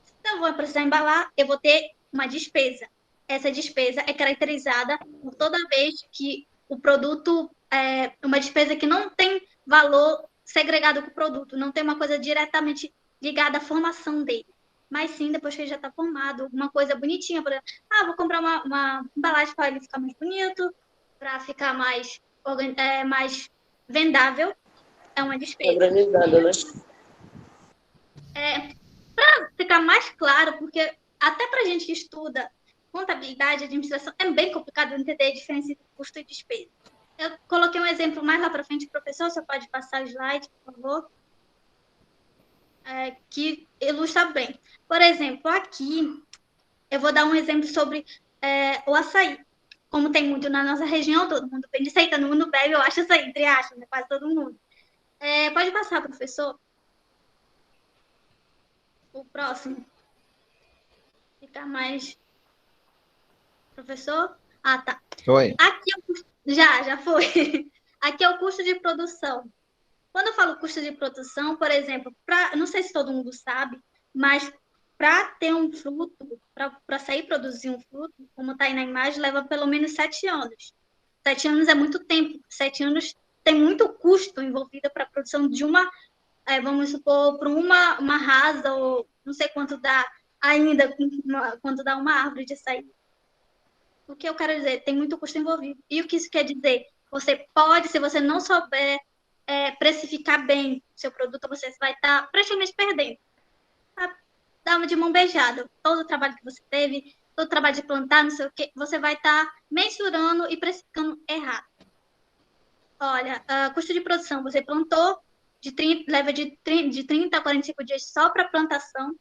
Se eu vou precisar embalar, eu vou ter uma despesa. Essa despesa é caracterizada por toda vez que o produto é uma despesa que não tem valor segregado com o produto, não tem uma coisa diretamente ligada à formação dele. Mas sim, depois que ele já está formado, uma coisa bonitinha, por exemplo, vou comprar uma embalagem para ele ficar mais bonito, para ficar mais vendável, é uma despesa. Organizada, né? Para ficar mais claro, porque até para a gente que estuda contabilidade e administração, é bem complicado entender a diferença entre custo e despesa. Eu coloquei um exemplo mais lá para frente, professor, você pode passar o slide, por favor? Que ilustra bem. Por exemplo, aqui, eu vou dar um exemplo sobre o açaí. Como tem muito na nossa região, todo mundo vende açaí, todo mundo bebe, eu acho açaí, entre aspas, né? Quase todo mundo. Pode passar, professor? O próximo. Ficar mais... Professor? Tá. Oi. Aqui já foi. Aqui é o custo de produção. Quando eu falo custo de produção, por exemplo, não sei se todo mundo sabe, mas para ter um fruto, para sair produzir um fruto, como está aí na imagem, leva pelo menos 7 anos. 7 anos é muito tempo. 7 anos tem muito custo envolvido para a produção de vamos supor, para uma rasa, ou não sei quanto dá ainda, quanto dá uma árvore de açaí. O que eu quero dizer? Tem muito custo envolvido. E o que isso quer dizer? Você pode, se você não souber precificar bem seu produto, você vai estar praticamente perdendo. dá uma de mão beijada. Todo o trabalho que você teve, todo o trabalho de plantar, não sei o quê, você vai estar mensurando e precificando errado. Olha, custo de produção, você plantou, leva de 30 a 45 dias só para plantação,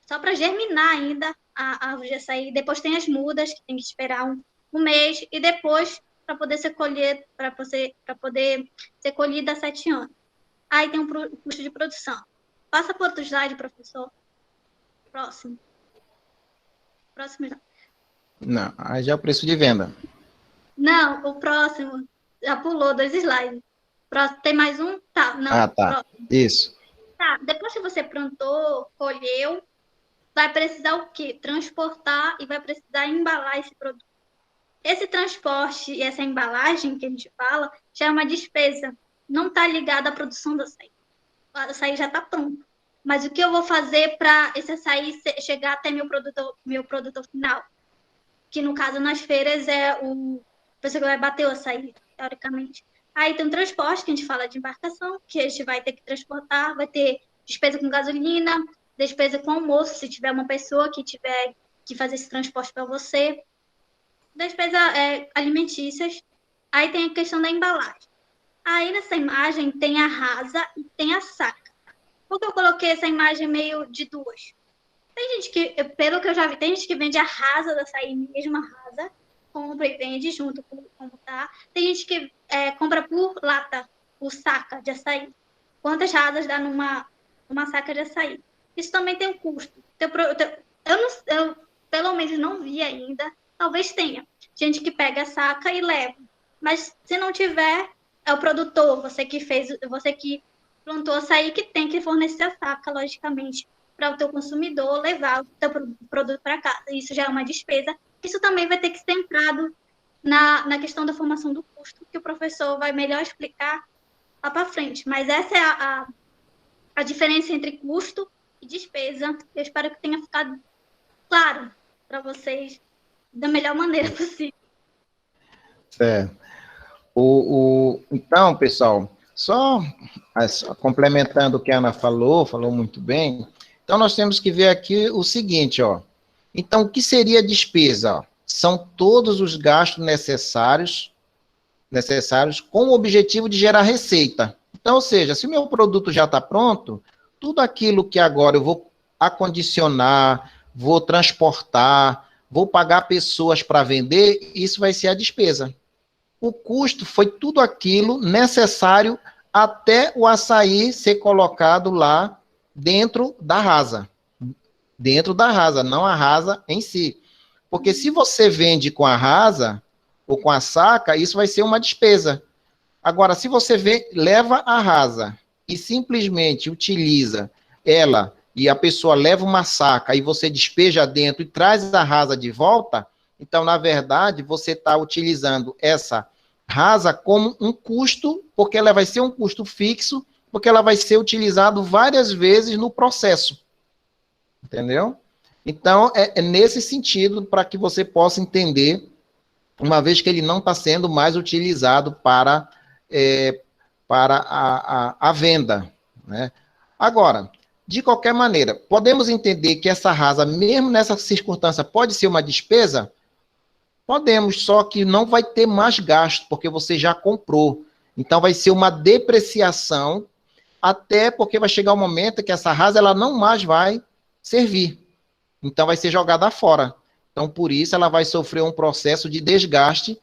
só para germinar ainda a árvore de açaí. Depois tem as mudas, que tem que esperar um mês, e depois para poder ser colhida, ser colhida a 7 anos. Aí tem um custo de produção. Passa por outro slide, professor. Próximo. Próximo slide. Não, aí já é o preço de venda. Não, o próximo. Já pulou 2 slides. Próximo, tem mais um? Tá, não. Ah, tá. Próximo. Isso. Tá, depois que você plantou, colheu, vai precisar o quê? Transportar e vai precisar embalar esse produto. Esse transporte e essa embalagem que a gente fala já é uma despesa. Não está ligada à produção do açaí. O açaí já está pronto. Mas o que eu vou fazer para esse açaí chegar até meu produto final? Que no caso nas feiras é o pessoa que vai bater o açaí, teoricamente. Aí tem um transporte, que a gente fala de embarcação, que a gente vai ter que transportar, vai ter despesa com gasolina, despesa com almoço, se tiver uma pessoa que tiver que fazer esse transporte para você, despesa alimentícias. Aí tem a questão da embalagem. Aí nessa imagem tem a rasa e tem a saca. Por que eu coloquei essa imagem meio de duas? Tem gente que, pelo que eu já vi, tem gente que vende a rasa da açaí mesmo, a rasa, compra e vende junto com como tá. Tem gente que compra por lata, por saca de açaí. Quantas rasas dá numa saca de açaí? Isso também tem um custo. Eu pelo menos não vi ainda, talvez tenha. Gente que pega a saca e leva. Mas se não tiver, é o produtor, você que plantou açaí, que tem que fornecer a saca, logicamente, para o teu consumidor levar o teu produto para casa. Isso já é uma despesa. Isso também vai ter que ser entrado na questão da formação do custo, que o professor vai melhor explicar lá para frente. Mas essa é a diferença entre custo e despesa. Eu espero que tenha ficado claro para vocês da melhor maneira possível. Certo. Então, pessoal, só complementando o que a Ana falou muito bem. Então, nós temos que ver aqui o seguinte, ó. Então, o que seria despesa? São todos os gastos necessários com o objetivo de gerar receita. Então, ou seja, se o meu produto já está pronto, tudo aquilo que agora eu vou acondicionar, vou transportar, vou pagar pessoas para vender, isso vai ser a despesa. O custo foi tudo aquilo necessário até o açaí ser colocado lá dentro da rasa. Dentro da rasa, não a rasa em si. Porque se você vende com a rasa ou com a saca, isso vai ser uma despesa. Agora, se você leva a rasa e simplesmente utiliza ela e a pessoa leva uma saca e você despeja dentro e traz a rasa de volta, então, na verdade, você está utilizando essa rasa como um custo, porque ela vai ser um custo fixo, porque ela vai ser utilizada várias vezes no processo. Entendeu? Então, é nesse sentido para que você possa entender, uma vez que ele não está sendo mais utilizado para a venda. Né? Agora, de qualquer maneira, podemos entender que essa rasa, mesmo nessa circunstância, pode ser uma despesa? Podemos, só que não vai ter mais gasto, porque você já comprou. Então, vai ser uma depreciação, até porque vai chegar um momento que essa rasa ela não mais vai servir. Então, vai ser jogada fora. Então, por isso, ela vai sofrer um processo de desgaste,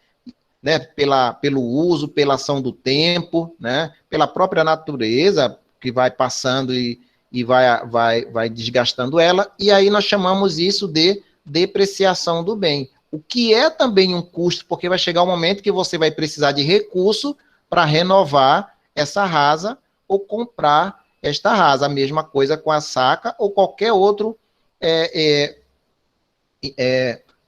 né, pelo uso, pela ação do tempo, né, pela própria natureza, que vai passando e vai desgastando ela, e aí nós chamamos isso de depreciação do bem. O que é também um custo, porque vai chegar um momento que você vai precisar de recurso para renovar essa rasa ou comprar esta rasa. A mesma coisa com a saca ou qualquer outro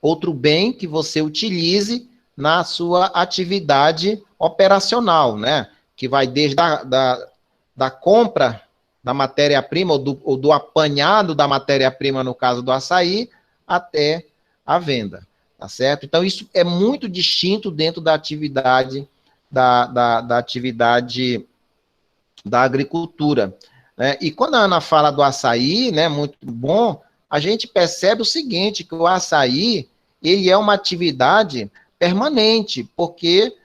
outro bem que você utilize na sua atividade operacional, né? Que vai desde da compra da matéria-prima ou do apanhado da matéria-prima, no caso do açaí, até a venda, tá certo? Então, isso é muito distinto dentro da atividade da atividade da agricultura. né? E quando a Ana fala do açaí, né, muito bom, a gente percebe o seguinte, que o açaí, ele é uma atividade permanente, porque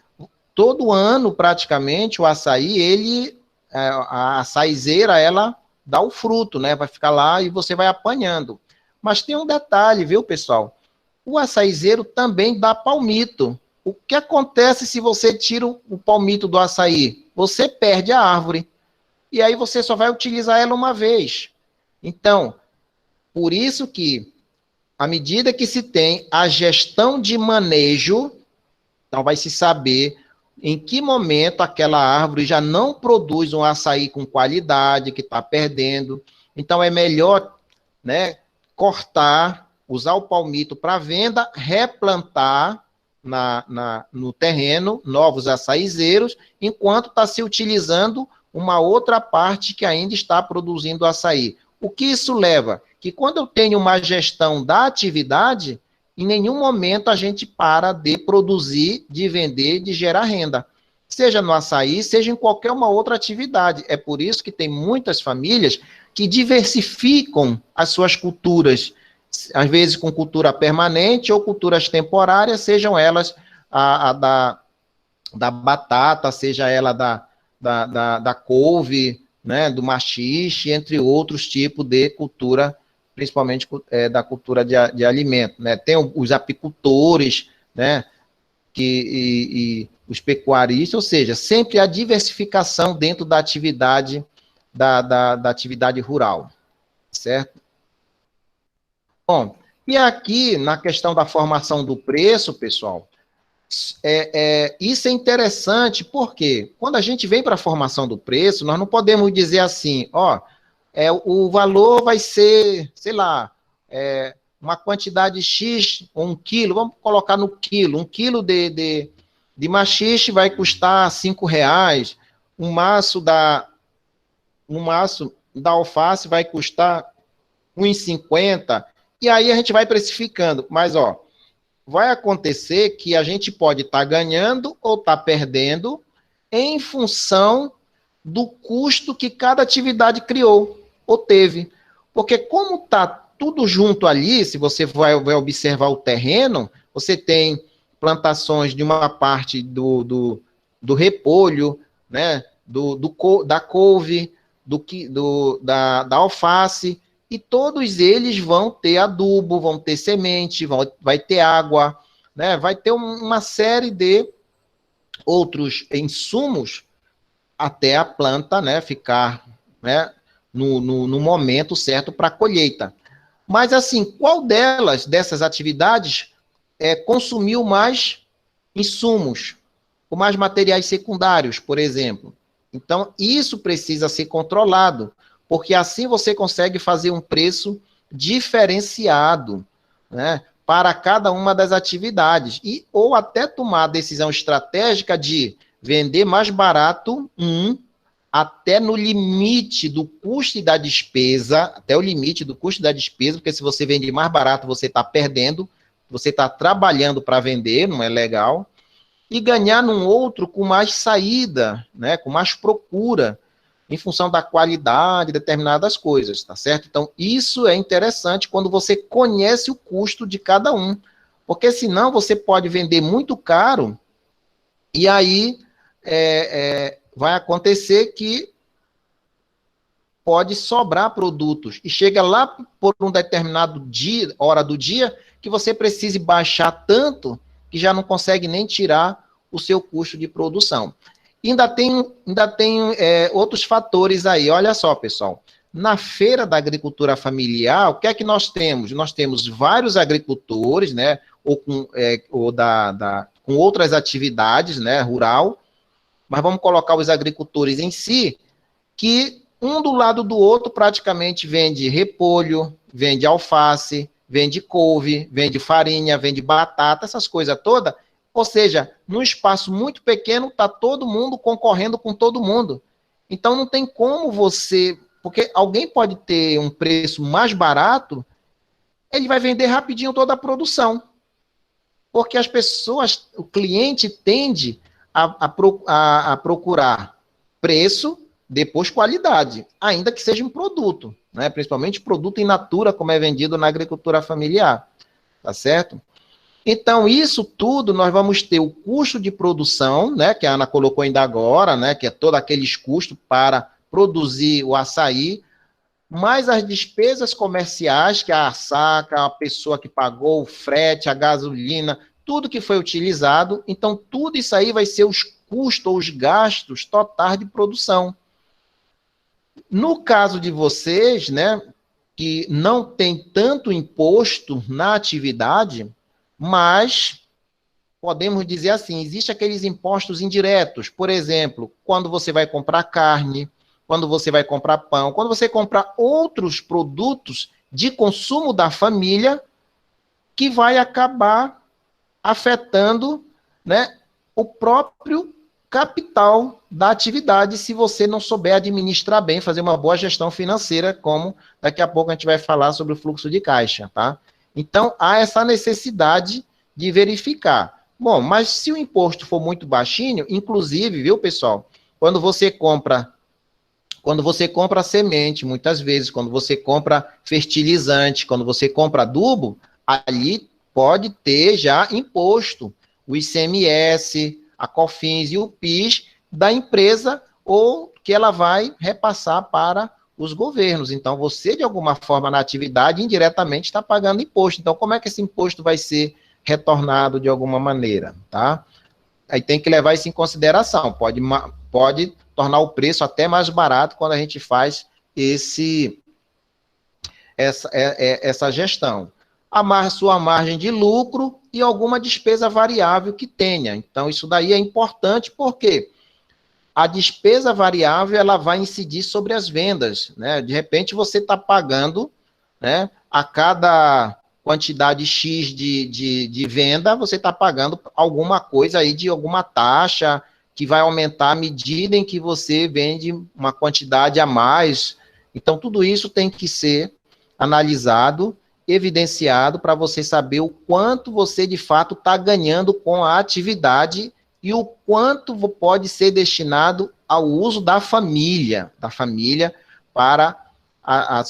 todo ano, praticamente, o açaí, a açaizeira, ela dá o fruto, né? Vai ficar lá e você vai apanhando. Mas tem um detalhe, viu, pessoal? O açaizeiro também dá palmito. O que acontece se você tira o palmito do açaí? Você perde a árvore. E aí você só vai utilizar ela uma vez. Então, por isso que, à medida que se tem a gestão de manejo, então vai se saber em que momento aquela árvore já não produz um açaí com qualidade, que está perdendo. Então é melhor, né, cortar, usar o palmito para venda, replantar no terreno novos açaizeiros, enquanto está se utilizando uma outra parte que ainda está produzindo açaí. O que isso leva? Que quando eu tenho uma gestão da atividade, em nenhum momento a gente para de produzir, de vender, de gerar renda. Seja no açaí, seja em qualquer uma outra atividade. É por isso que tem muitas famílias que diversificam as suas culturas, às vezes com cultura permanente ou culturas temporárias, sejam elas a da batata, seja ela da couve, né, do maxixe, entre outros tipos de cultura, principalmente da cultura de alimento, né? Tem os apicultores, né, e os pecuaristas, ou seja, sempre a diversificação dentro da atividade da atividade rural, certo? Bom, e aqui na questão da formação do preço, pessoal, isso é interessante porque quando a gente vem para a formação do preço, nós não podemos dizer assim, ó, o valor vai ser, sei lá, uma quantidade X, ou 1 quilo, vamos colocar no quilo, 1 quilo de maxixe vai custar R$ 5, um maço da alface vai custar R$ 1,50, e aí a gente vai precificando, mas ó, vai acontecer que a gente pode estar ganhando ou estar perdendo em função do custo que cada atividade criou ou teve. Porque como está tudo junto ali, se você vai observar o terreno, você tem plantações de uma parte do repolho, né, da couve, da alface, e todos eles vão ter adubo, vão ter semente, vai ter água, né, vai ter uma série de outros insumos até a planta, né, ficar, né, no momento certo para a colheita. Mas, assim, qual dessas atividades, consumiu mais insumos, ou mais materiais secundários, por exemplo? Então, isso precisa ser controlado, porque assim você consegue fazer um preço diferenciado, né, para cada uma das atividades, ou até tomar a decisão estratégica de vender mais barato até no limite do custo e da despesa, até o limite do custo e da despesa, porque se você vende mais barato, você está perdendo, você está trabalhando para vender, não é legal, e ganhar num outro com mais saída, né, com mais procura, em função da qualidade de determinadas coisas, tá certo? Então, isso é interessante quando você conhece o custo de cada um, porque senão você pode vender muito caro, e aí vai acontecer que pode sobrar produtos, e chega lá por um determinado hora do dia, que você precise baixar tanto, que já não consegue nem tirar o seu custo de produção. Ainda tem outros fatores aí, olha só, pessoal. Na feira da agricultura familiar, o que é que nós temos? Nós temos vários agricultores, né, com outras atividades, né, rural, mas vamos colocar os agricultores em si, que um do lado do outro praticamente vende repolho, vende alface, vende couve, vende farinha, vende batata, essas coisas todas. Ou seja, num espaço muito pequeno, está todo mundo concorrendo com todo mundo. Então, não tem como porque alguém pode ter um preço mais barato, ele vai vender rapidinho toda a produção. Porque as pessoas, o cliente tende a procurar preço, depois qualidade, ainda que seja um produto, né? Principalmente produto in natura, como é vendido na agricultura familiar, tá certo? Então, isso tudo nós vamos ter o custo de produção, né, que a Ana colocou ainda agora, né, que é todos aqueles custos para produzir o açaí, mais as despesas comerciais, que a saca, a pessoa que pagou o frete, a gasolina, tudo que foi utilizado. Então, tudo isso aí vai ser os custos ou os gastos totais de produção. No caso de vocês, né, que não tem tanto imposto na atividade, mas podemos dizer assim, existem aqueles impostos indiretos. Por exemplo, quando você vai comprar carne, quando você vai comprar pão, quando você comprar outros produtos de consumo da família, que vai acabar afetando, né, o próprio capital da atividade, se você não souber administrar bem, fazer uma boa gestão financeira, como daqui a pouco a gente vai falar sobre o fluxo de caixa, tá? Então, há essa necessidade de verificar. Bom, mas se o imposto for muito baixinho, inclusive, viu, pessoal, quando você compra semente, muitas vezes, quando você compra fertilizante, quando você compra adubo, ali pode ter já imposto, o ICMS, a COFINS e o PIS da empresa, ou que ela vai repassar para os governos. Então, você, de alguma forma, na atividade, indiretamente está pagando imposto. Então, como é que esse imposto vai ser retornado de alguma maneira, tá? Aí tem que levar isso em consideração. Pode tornar o preço até mais barato quando a gente faz essa gestão. Sua margem de lucro e alguma despesa variável que tenha. Então, isso daí é importante porque a despesa variável ela vai incidir sobre as vendas, né? De repente, você está pagando, né, a cada quantidade X de venda, você está pagando alguma coisa aí de alguma taxa que vai aumentar à medida em que você vende uma quantidade a mais. Então, tudo isso tem que ser analisado, evidenciado, para você saber o quanto você, de fato, está ganhando com a atividade e o quanto pode ser destinado ao uso da família para a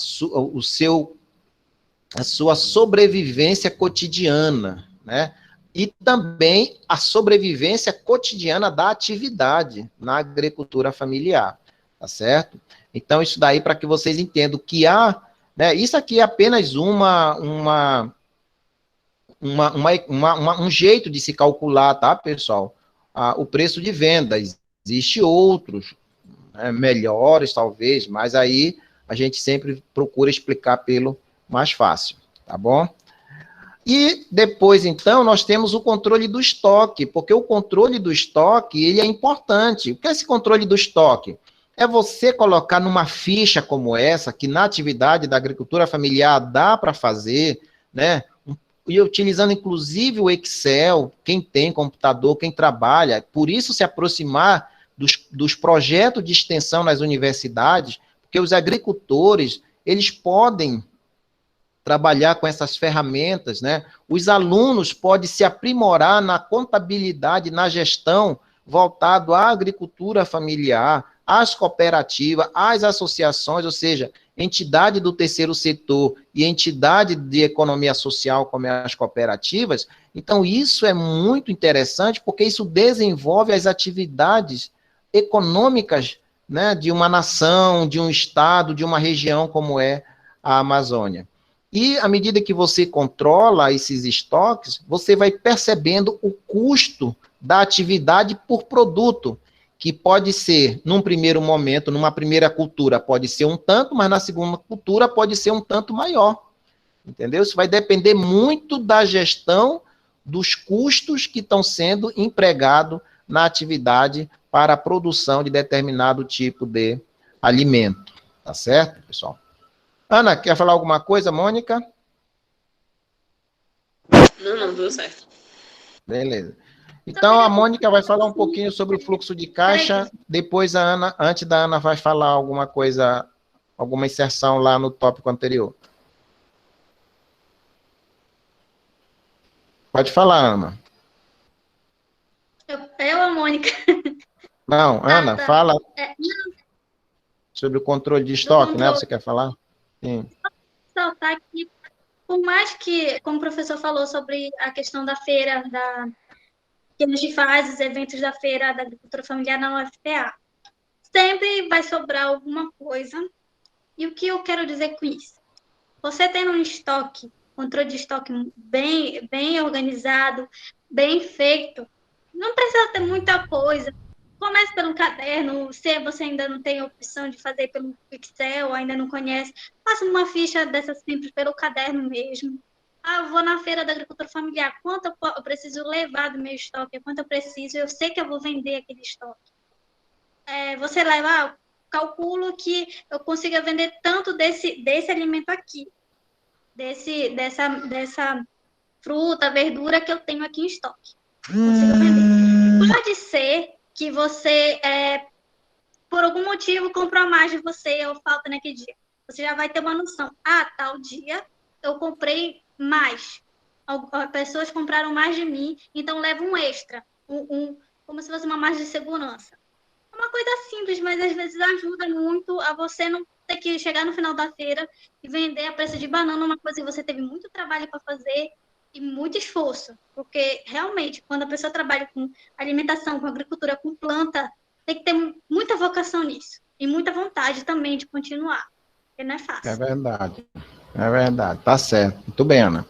sua sobrevivência cotidiana, né? E também a sobrevivência cotidiana da atividade na agricultura familiar, tá certo? Então, isso daí para que vocês entendam que há, né, isso aqui é apenas um jeito de se calcular, tá, pessoal? O preço de venda. Existem outros, né, melhores, talvez, mas aí a gente sempre procura explicar pelo mais fácil, tá bom? E depois, então, nós temos o controle do estoque, porque o controle do estoque, ele é importante. O que é esse controle do estoque? É você colocar numa ficha como essa, que na atividade da agricultura familiar dá para fazer, né? E utilizando, inclusive, o Excel, quem tem computador, quem trabalha, por isso se aproximar dos projetos de extensão nas universidades, porque os agricultores, eles podem trabalhar com essas ferramentas, né? Os alunos podem se aprimorar na contabilidade, na gestão, voltado à agricultura familiar, às cooperativas, às associações, ou seja, entidade do terceiro setor e entidade de economia social, como as cooperativas. Então, isso é muito interessante, porque isso desenvolve as atividades econômicas, né, de uma nação, de um estado, de uma região como é a Amazônia. E à medida que você controla esses estoques, você vai percebendo o custo da atividade por produto, que pode ser, num primeiro momento, numa primeira cultura, pode ser um tanto, mas na segunda cultura pode ser um tanto maior. Entendeu? Isso vai depender muito da gestão dos custos que estão sendo empregados na atividade para a produção de determinado tipo de alimento. Tá certo, pessoal? Ana, quer falar alguma coisa, Mônica? Não, tudo certo. Beleza. Então, a Mônica vai falar um pouquinho sobre o fluxo de caixa, depois a Ana, antes da Ana, vai falar alguma coisa, alguma inserção lá no tópico anterior. Pode falar, Ana. Eu, a Mônica. Não, Ana, tá. fala. Sobre o controle de estoque, né? Você quer falar? Sim. Ressaltar que, por mais que, como o professor falou sobre a questão da feira, que a gente faz os eventos da feira da agricultura familiar na UFPA, sempre vai sobrar alguma coisa. E o que eu quero dizer com isso? Você tendo um estoque, controle de estoque bem organizado, bem feito, não precisa ter muita coisa. Comece pelo caderno, se você ainda não tem a opção de fazer pelo Excel, ainda não conhece, faça uma ficha dessas simples pelo caderno mesmo. Ah, eu vou na feira da agricultura familiar, quanto eu preciso levar do meu estoque, quanto eu preciso, eu sei que eu vou vender aquele estoque. Você leva, calculo que eu consiga vender tanto desse alimento aqui, dessa fruta, verdura que eu tenho aqui em estoque. Consigo vender. Pode ser que você, por algum motivo, comprou mais de você ou falta naquele dia. Você já vai ter uma noção. Ah, tal dia eu comprei mais. Pessoas compraram mais de mim, então leva um extra. Como se fosse uma margem de segurança. É uma coisa simples, mas às vezes ajuda muito a você não ter que chegar no final da feira e vender a preço de banana, uma coisa que você teve muito trabalho para fazer e muito esforço. Porque, realmente, quando a pessoa trabalha com alimentação, com agricultura, com planta, tem que ter muita vocação nisso. E muita vontade também de continuar. Porque não é fácil. É verdade. Tá certo. Muito bem, Ana.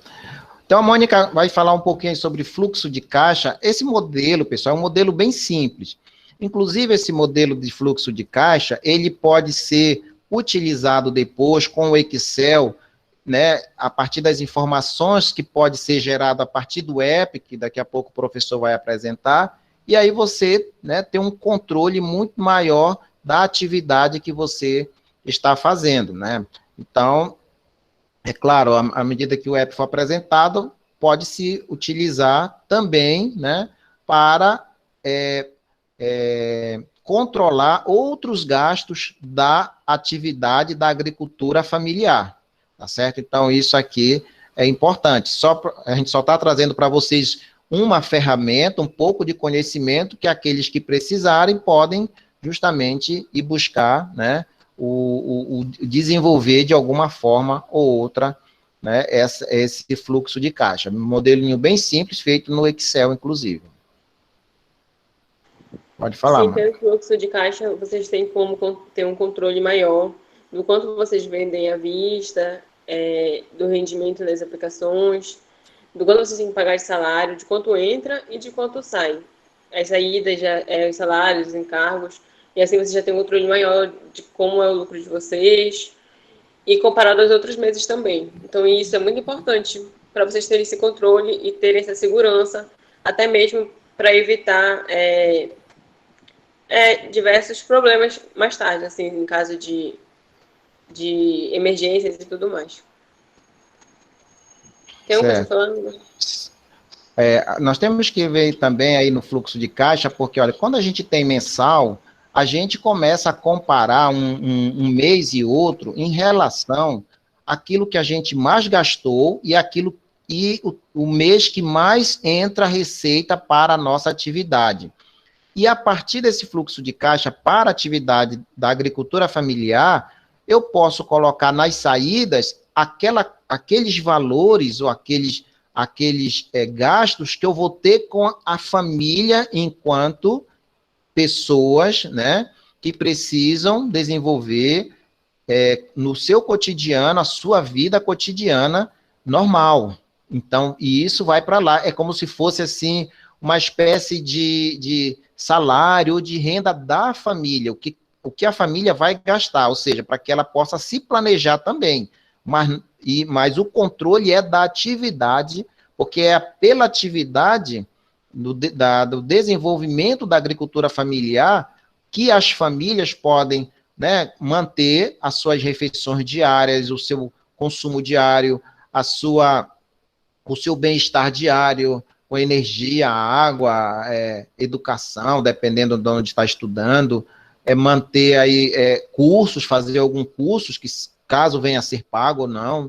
Então, a Mônica vai falar um pouquinho sobre fluxo de caixa. Esse modelo, pessoal, é um modelo bem simples. Inclusive, esse modelo de fluxo de caixa, ele pode ser utilizado depois com o Excel, né, a partir das informações que pode ser gerado a partir do app, que daqui a pouco o professor vai apresentar, e aí você, né, tem um controle muito maior da atividade que você está fazendo, né? Então, é claro, à medida que o app for apresentado, pode-se utilizar também, né, para controlar outros gastos da atividade da agricultura familiar, tá certo? Então, isso aqui é importante. A gente só está trazendo para vocês uma ferramenta, um pouco de conhecimento que aqueles que precisarem podem justamente ir buscar, né, o desenvolver de alguma forma ou outra, né, esse fluxo de caixa. Um modelinho bem simples, feito no Excel, inclusive. Pode falar, Sim, pelo fluxo de caixa, vocês têm como ter um controle maior do quanto vocês vendem à vista, do rendimento das aplicações, do quanto vocês têm que pagar de salário, de quanto entra e de quanto sai. As saídas, os salários, os encargos, e assim você já tem um controle maior de como é o lucro de vocês, e comparado aos outros meses também. Então, isso é muito importante para vocês terem esse controle e terem essa segurança, até mesmo para evitar diversos problemas mais tarde, assim, em caso de emergências e tudo mais. Tem uma coisa falando? Nós temos que ver também aí no fluxo de caixa, porque, olha, quando a gente tem mensal, a gente começa a comparar um mês e outro em relação àquilo que a gente mais gastou e o mês que mais entra receita para a nossa atividade. E a partir desse fluxo de caixa para a atividade da agricultura familiar, eu posso colocar nas saídas aqueles valores ou aqueles gastos que eu vou ter com a família enquanto pessoas, né, que precisam desenvolver no seu cotidiano, a sua vida cotidiana normal. Então, e isso vai para lá, é como se fosse assim uma espécie de salário ou de renda da família, o que a família vai gastar, ou seja, para que ela possa se planejar também. Mas o controle é da atividade, porque é pela atividade do desenvolvimento da agricultura familiar que as famílias podem, né, manter as suas refeições diárias, o seu consumo diário, o seu bem-estar diário, com energia, água, educação, dependendo de onde está estudando, manter aí cursos, fazer alguns cursos que, caso venha a ser pago ou não,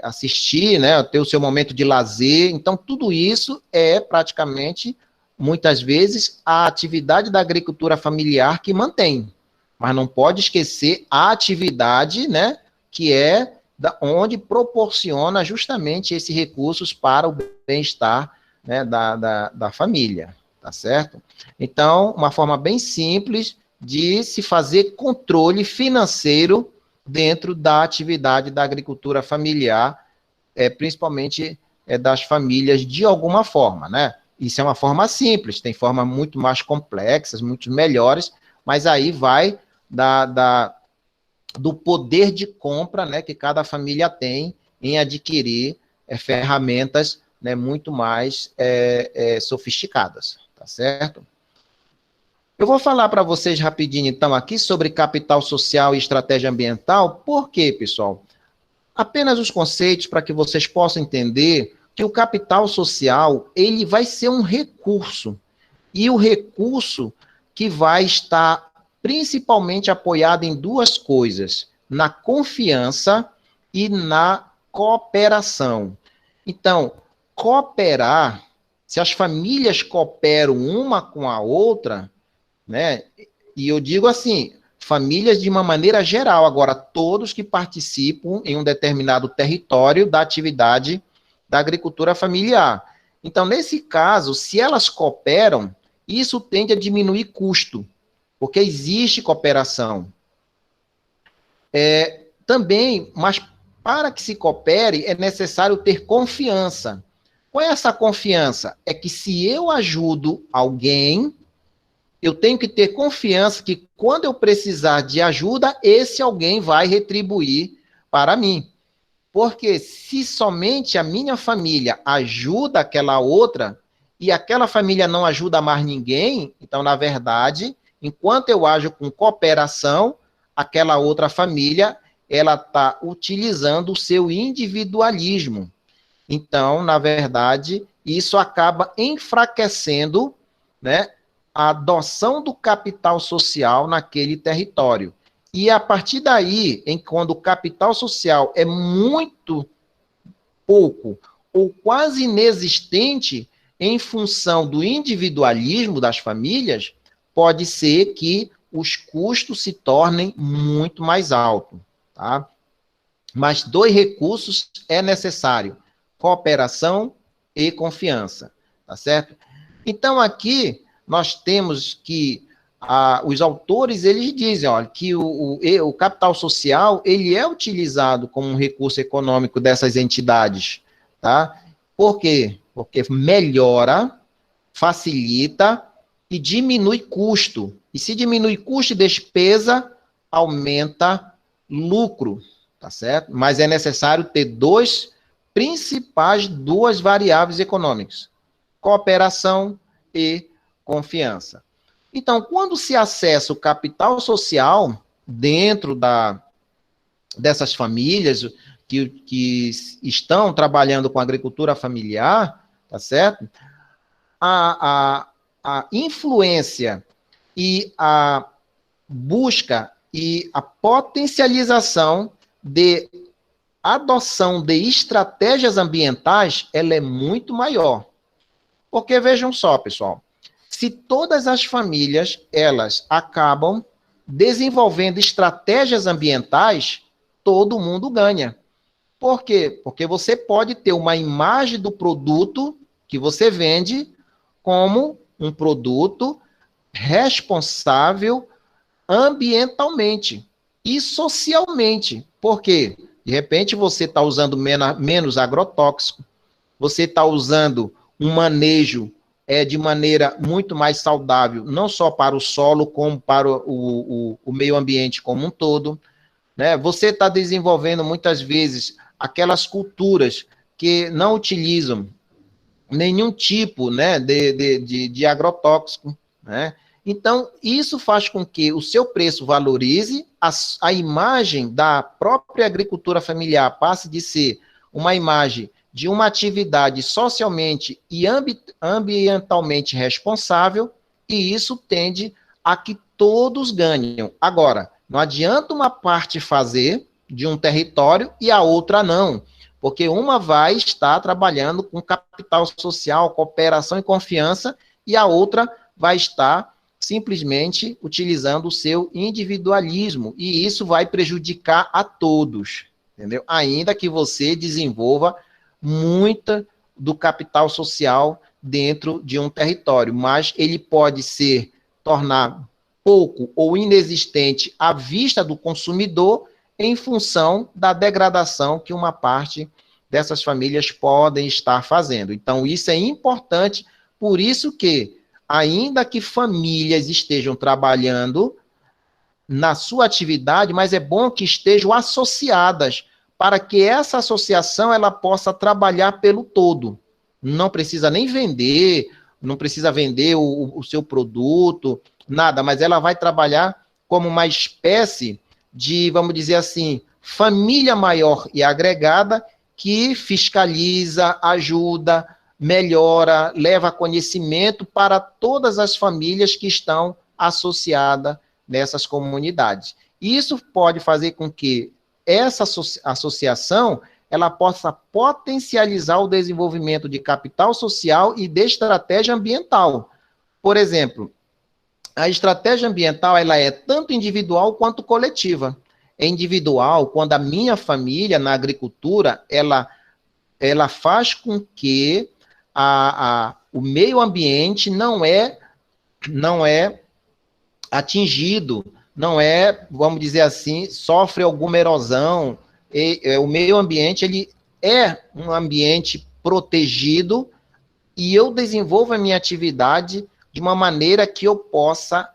assistir, né, ter o seu momento de lazer. Então, tudo isso é praticamente muitas vezes, a atividade da agricultura familiar que mantém, mas não pode esquecer a atividade, né, que é onde proporciona justamente esses recursos para o bem-estar, né, da família, tá certo? Então, uma forma bem simples de se fazer controle financeiro dentro da atividade da agricultura familiar, principalmente das famílias, de alguma forma, né? Isso é uma forma simples, tem formas muito mais complexas, muito melhores, mas aí vai do poder de compra, né, que cada família tem em adquirir ferramentas, né, muito mais sofisticadas, tá certo? Eu vou falar para vocês rapidinho, então, aqui sobre capital social e estratégia ambiental. Por quê, pessoal? Apenas os conceitos para que vocês possam entender que o capital social, ele vai ser um recurso, e o recurso que vai estar principalmente apoiado em duas coisas, na confiança e na cooperação. Então, cooperar, se as famílias cooperam uma com a outra, né? E eu digo assim, famílias de uma maneira geral, agora todos que participam em um determinado território da atividade da agricultura familiar. Então, nesse caso, se elas cooperam, isso tende a diminuir custo, porque existe cooperação. Também, mas para que se coopere, é necessário ter confiança. Qual é essa confiança? É que se eu ajudo alguém, eu tenho que ter confiança que quando eu precisar de ajuda, esse alguém vai retribuir para mim. Porque se somente a minha família ajuda aquela outra, e aquela família não ajuda mais ninguém, então, na verdade, enquanto eu ajo com cooperação, aquela outra família, ela está utilizando o seu individualismo. Então, na verdade, isso acaba enfraquecendo, né, a adoção do capital social naquele território. E a partir daí, quando o capital social é muito pouco ou quase inexistente em função do individualismo das famílias, pode ser que os custos se tornem muito mais altos, tá? Mas dois recursos é necessário: cooperação e confiança, tá certo? Então, aqui, nós temos que os autores, eles dizem, olha, que o capital social, ele é utilizado como um recurso econômico dessas entidades, tá? Por quê? Porque melhora, facilita e diminui custo. E se diminui custo e despesa, aumenta lucro, tá certo? Mas é necessário ter duas variáveis econômicas: cooperação e confiança. Então, quando se acessa o capital social dentro dessas famílias que estão trabalhando com agricultura familiar, tá certo? A influência e a busca e a potencialização de adoção de estratégias ambientais, ela é muito maior. Porque vejam só, pessoal, se todas as famílias, elas acabam desenvolvendo estratégias ambientais, todo mundo ganha. Por quê? Porque você pode ter uma imagem do produto que você vende como um produto responsável ambientalmente e socialmente. Por quê? De repente você está usando menos agrotóxico, você está usando um manejo de maneira muito mais saudável, não só para o solo, como para o meio ambiente como um todo, né? Você está desenvolvendo muitas vezes aquelas culturas que não utilizam nenhum tipo, né, de agrotóxico, né? Então, isso faz com que o seu preço valorize, a imagem da própria agricultura familiar passe de ser uma imagem de uma atividade socialmente e ambientalmente responsável, e isso tende a que todos ganhem. Agora, não adianta uma parte fazer de um território e a outra não, porque uma vai estar trabalhando com capital social, cooperação e confiança, e a outra vai estar simplesmente utilizando o seu individualismo, e isso vai prejudicar a todos, entendeu? Ainda que você desenvolva muita do capital social dentro de um território, mas ele pode tornar pouco ou inexistente à vista do consumidor em função da degradação que uma parte dessas famílias podem estar fazendo. Então, isso é importante, por isso que, ainda que famílias estejam trabalhando na sua atividade, mas é bom que estejam associadas, para que essa associação ela possa trabalhar pelo todo. Não precisa nem vender, não precisa vender o seu produto, nada, mas ela vai trabalhar como uma espécie de, vamos dizer assim, família maior e agregada que fiscaliza, ajuda, melhora, leva conhecimento para todas as famílias que estão associadas nessas comunidades. Isso pode fazer com que essa associação ela possa potencializar o desenvolvimento de capital social e de estratégia ambiental. Por exemplo, a estratégia ambiental ela é tanto individual quanto coletiva. É individual quando a minha família na agricultura ela faz com que o meio ambiente não é atingido, não é, vamos dizer assim, sofre alguma erosão. O meio ambiente ele é um ambiente protegido e eu desenvolvo a minha atividade de uma maneira que eu possa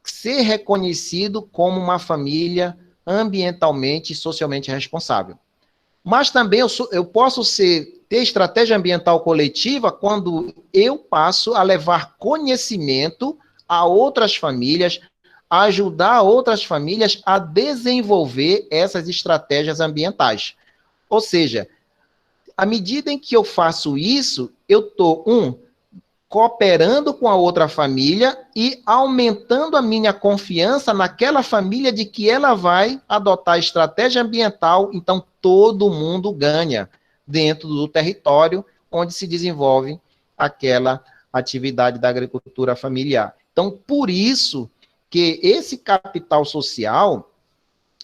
ser reconhecido como uma família ambientalmente e socialmente responsável. Mas também eu posso ter estratégia ambiental coletiva quando eu passo a levar conhecimento a outras famílias, a ajudar outras famílias a desenvolver essas estratégias ambientais. Ou seja, à medida em que eu faço isso, eu estou, cooperando com a outra família e aumentando a minha confiança naquela família de que ela vai adotar estratégia ambiental, então todo mundo ganha dentro do território onde se desenvolve aquela atividade da agricultura familiar. Então, por isso que esse capital social,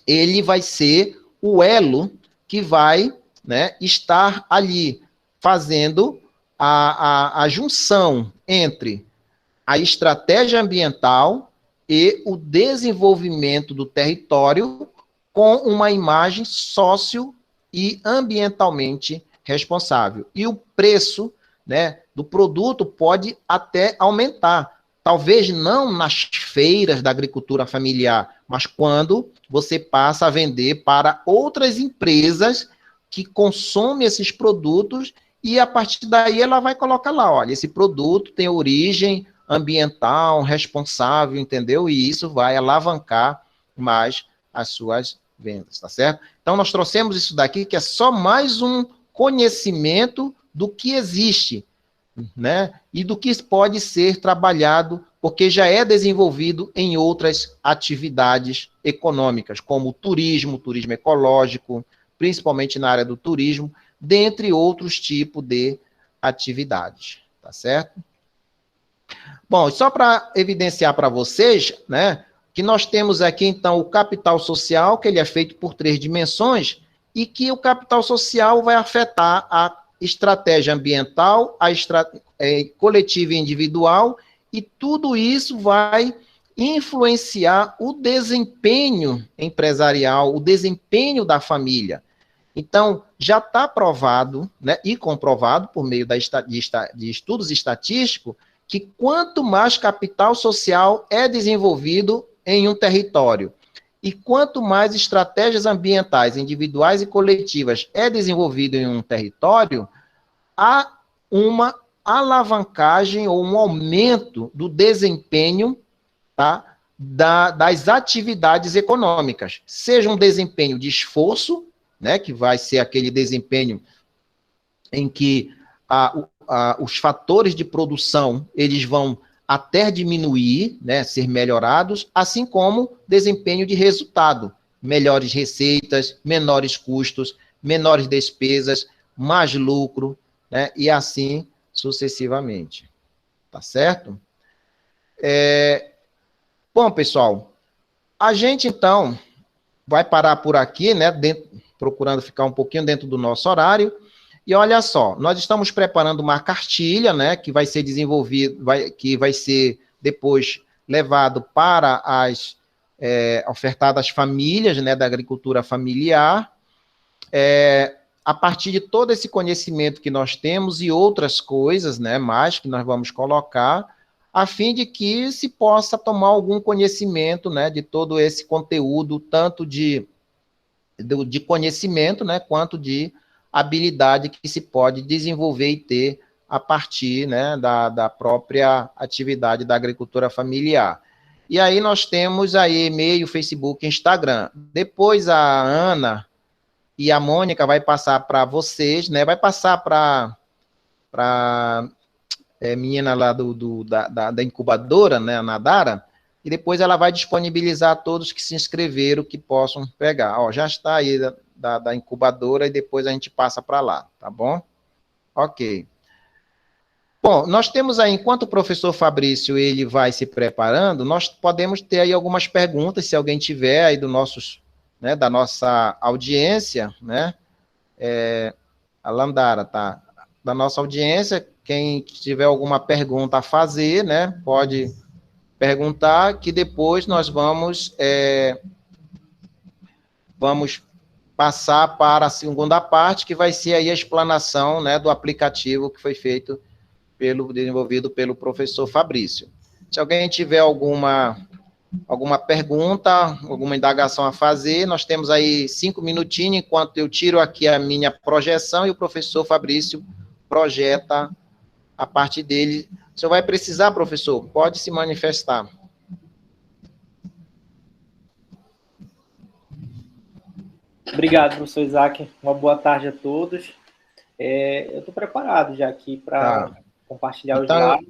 ele vai ser o elo que vai, né, estar ali fazendo a junção entre a estratégia ambiental e o desenvolvimento do território com uma imagem sócio e ambientalmente responsável. E o preço, né, do produto pode até aumentar. Talvez não nas feiras da agricultura familiar, mas quando você passa a vender para outras empresas que consomem esses produtos e a partir daí ela vai colocar lá, olha, esse produto tem origem ambiental, responsável, entendeu? E isso vai alavancar mais as suas vendas, tá certo? Então nós trouxemos isso daqui, que é só mais um conhecimento do que existe, né? E do que pode ser trabalhado, porque já é desenvolvido em outras atividades econômicas, como o turismo ecológico, principalmente na área do turismo, dentre outros tipos de atividades, tá certo? Bom, só para evidenciar para vocês, né, que nós temos aqui, então, o capital social, que ele é feito por 3 dimensões, e que o capital social vai afetar a estratégia ambiental, coletiva e individual, e tudo isso vai influenciar o desempenho empresarial, o desempenho da família. Então, já está provado, né, e comprovado por meio de estudos estatísticos, que quanto mais capital social é desenvolvido em um território, e quanto mais estratégias ambientais, individuais e coletivas é desenvolvido em um território, há uma alavancagem ou um aumento do desempenho, tá, das atividades econômicas, seja um desempenho de esforço, né, que vai ser aquele desempenho em que os fatores de produção eles vão até diminuir, né, ser melhorados, assim como desempenho de resultado, melhores receitas, menores custos, menores despesas, mais lucro, né, e assim sucessivamente. tá certo? Bom, pessoal, a gente, então, vai parar por aqui, né, procurando ficar um pouquinho dentro do nosso horário. E olha só, nós estamos preparando uma cartilha, né, que vai ser desenvolvida, que vai ser depois levado para as ofertadas famílias, né, da agricultura familiar, a partir de todo esse conhecimento que nós temos e outras coisas, né, mais que nós vamos colocar, a fim de que se possa tomar algum conhecimento, né, de todo esse conteúdo, tanto de conhecimento, né, quanto de habilidade que se pode desenvolver e ter a partir, né, da própria atividade da agricultura familiar. E aí nós temos aí e-mail, Facebook, Instagram. Depois a Ana e a Mônica vai passar para vocês, né, vai passar para menina lá da incubadora, né, a Nadara, e depois ela vai disponibilizar todos que se inscreveram que possam pegar. Ó, já está aí da incubadora e depois a gente passa para lá, tá bom? Ok. Bom, nós temos aí, enquanto o professor Fabrício ele vai se preparando, nós podemos ter aí algumas perguntas, se alguém tiver aí né, da nossa audiência, né? A Landara, tá? Da nossa audiência, quem tiver alguma pergunta a fazer, né, pode perguntar, que depois nós vamos passar para a segunda parte, que vai ser aí a explanação, né, do aplicativo que foi desenvolvido pelo professor Fabrício. Se alguém tiver alguma pergunta, alguma indagação a fazer, nós temos aí 5 minutinhos, enquanto eu tiro aqui a minha projeção e o professor Fabrício projeta a parte dele. O senhor vai precisar, professor? Pode se manifestar. Obrigado, professor Isaac. Uma boa tarde a todos. Eu estou preparado já aqui para compartilhar os dados.